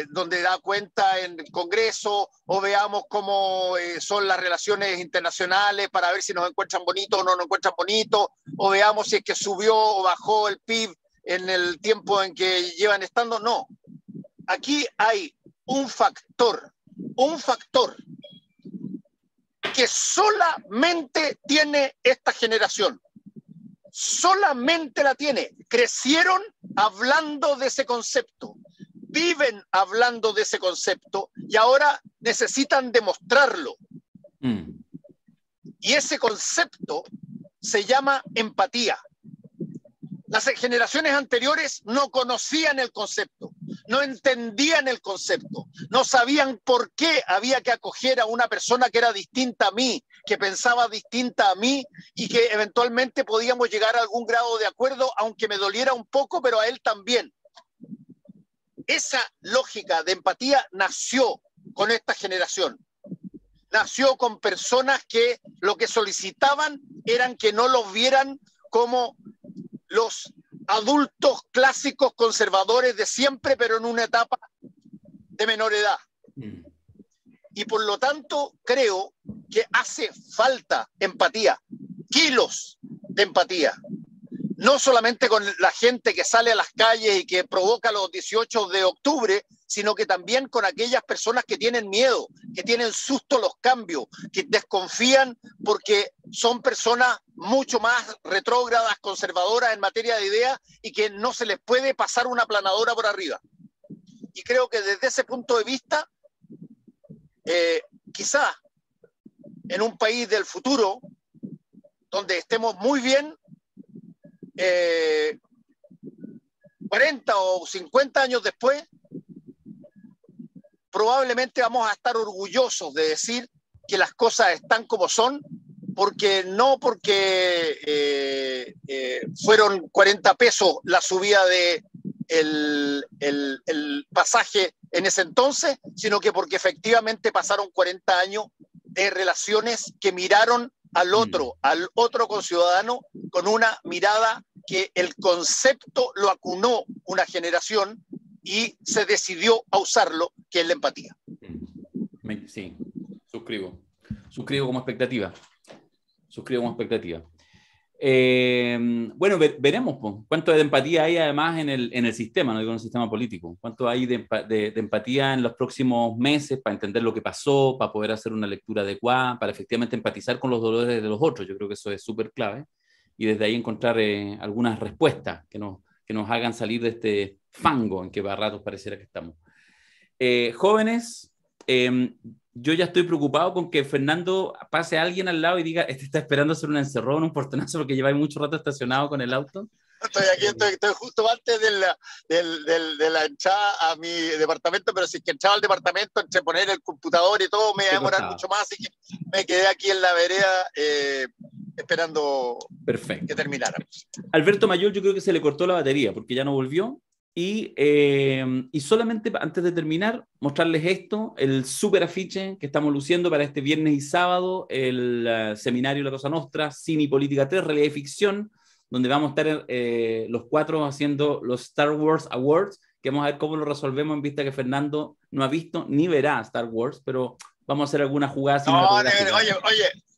donde da cuenta en el Congreso, o veamos cómo son las relaciones internacionales para ver si nos encuentran bonitos o no nos encuentran bonitos, o veamos si es que subió o bajó el PIB en el tiempo en que llevan estando. No, aquí hay un factor que solamente tiene esta generación, solamente la tiene. Crecieron hablando de ese concepto, viven hablando de ese concepto, y ahora necesitan demostrarlo. Y ese concepto se llama empatía. Las generaciones anteriores no conocían el concepto, no entendían el concepto, no sabían por qué había que acoger a una persona que era distinta a mí, que pensaba distinta a mí, y que eventualmente podíamos llegar a algún grado de acuerdo, aunque me doliera un poco, pero a él también. Esa lógica de empatía nació con esta generación. Nació con personas que lo que solicitaban eran que no los vieran como los adultos clásicos conservadores de siempre, pero en una etapa de menor edad. Y por lo tanto creo que hace falta empatía, kilos de empatía. No solamente con la gente que sale a las calles y que provoca los 18 de octubre, sino que también con aquellas personas que tienen miedo, que tienen susto a los cambios, que desconfían porque son personas mucho más retrógradas, conservadoras en materia de ideas, y que no se les puede pasar una aplanadora por arriba. Y creo que desde ese punto de vista, quizá en un país del futuro, donde estemos muy bien, 40 o 50 años después, probablemente vamos a estar orgullosos de decir que las cosas están como son, no porque fueron 40 pesos la subida de el pasaje en ese entonces, sino que porque efectivamente pasaron 40 años de relaciones que miraron al otro conciudadano con una mirada que el concepto lo acunó una generación y se decidió a usarlo, que es la empatía. Sí, suscribo como expectativa. Bueno, veremos cuánto de empatía hay además en el sistema, no digo en el sistema político, cuánto hay de empatía en los próximos meses para entender lo que pasó, para poder hacer una lectura adecuada, para efectivamente empatizar con los dolores de los otros. Yo creo que eso es súper clave y desde ahí encontrar algunas respuestas que nos hagan salir de este fango en que a ratos pareciera que estamos. Jóvenes, yo ya estoy preocupado con que Fernando pase a alguien al lado y diga, este está esperando hacer un encerrón, un portonazo, porque lleva mucho rato estacionado con el auto. Estoy aquí, estoy justo antes de la entrada a mi departamento, pero si es que entraba al departamento, entre poner el computador y todo, me iba a demorar mucho más, así que me quedé aquí en la vereda esperando que terminara. Alberto Mayol, yo creo que se le cortó la batería, porque ya no volvió. Y solamente antes de terminar, mostrarles esto, el súper afiche que estamos luciendo para este viernes y sábado, el seminario La Cosa Nostra, Cine y Política 3, Realidad y Ficción, donde vamos a estar los 4 haciendo los Star Wars Awards, que vamos a ver cómo lo resolvemos en vista que Fernando no ha visto ni verá Star Wars, pero vamos a hacer alguna jugada.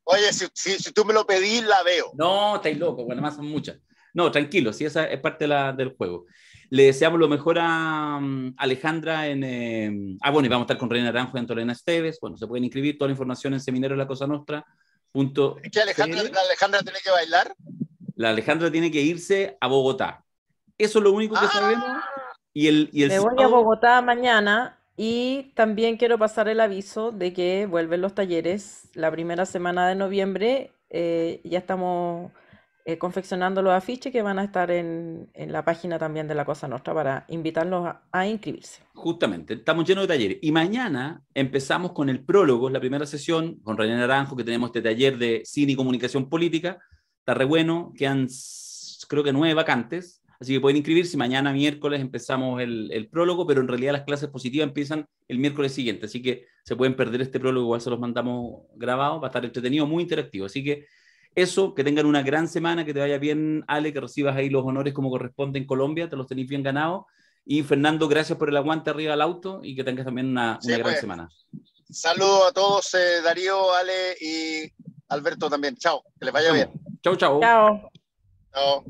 Oye, si tú me lo pedís, la veo. No, estáis locos, bueno, más son muchas. No, tranquilo, si esa es parte del juego. Le deseamos lo mejor a Alejandra bueno, y vamos a estar con Reina Naranjo y Antonella Esteves. Bueno, se pueden inscribir, toda la información en seminario La Cosa Nostra. ¿Es que Alejandra tiene que bailar? La Alejandra tiene que irse a Bogotá. Eso es lo único que sabemos. Me voy a Bogotá mañana y también quiero pasar el aviso de que vuelven los talleres la primera semana de noviembre. Ya estamos confeccionando los afiches que van a estar en la página también de La Cosa Nostra para invitarlos a inscribirse. Justamente, estamos llenos de talleres. Y mañana empezamos con el prólogo, la primera sesión, con Reina Naranjo, que tenemos este taller de cine y comunicación política. Está re bueno, quedan creo que 9 vacantes, así que pueden inscribirse. Mañana miércoles empezamos el prólogo, pero en realidad las clases positivas empiezan el miércoles siguiente, así que se pueden perder este prólogo, igual se los mandamos grabados, va a estar entretenido, muy interactivo. Así que eso, que tengan una gran semana, que te vaya bien, Ale, que recibas ahí los honores como corresponde en Colombia, te los tenéis bien ganados. Y Fernando, gracias por el aguante arriba del auto y que tengas también una gran semana. Saludos a todos, Darío, Ale y Alberto también. Chao, que les vaya bien. Chao. Chao. Chao.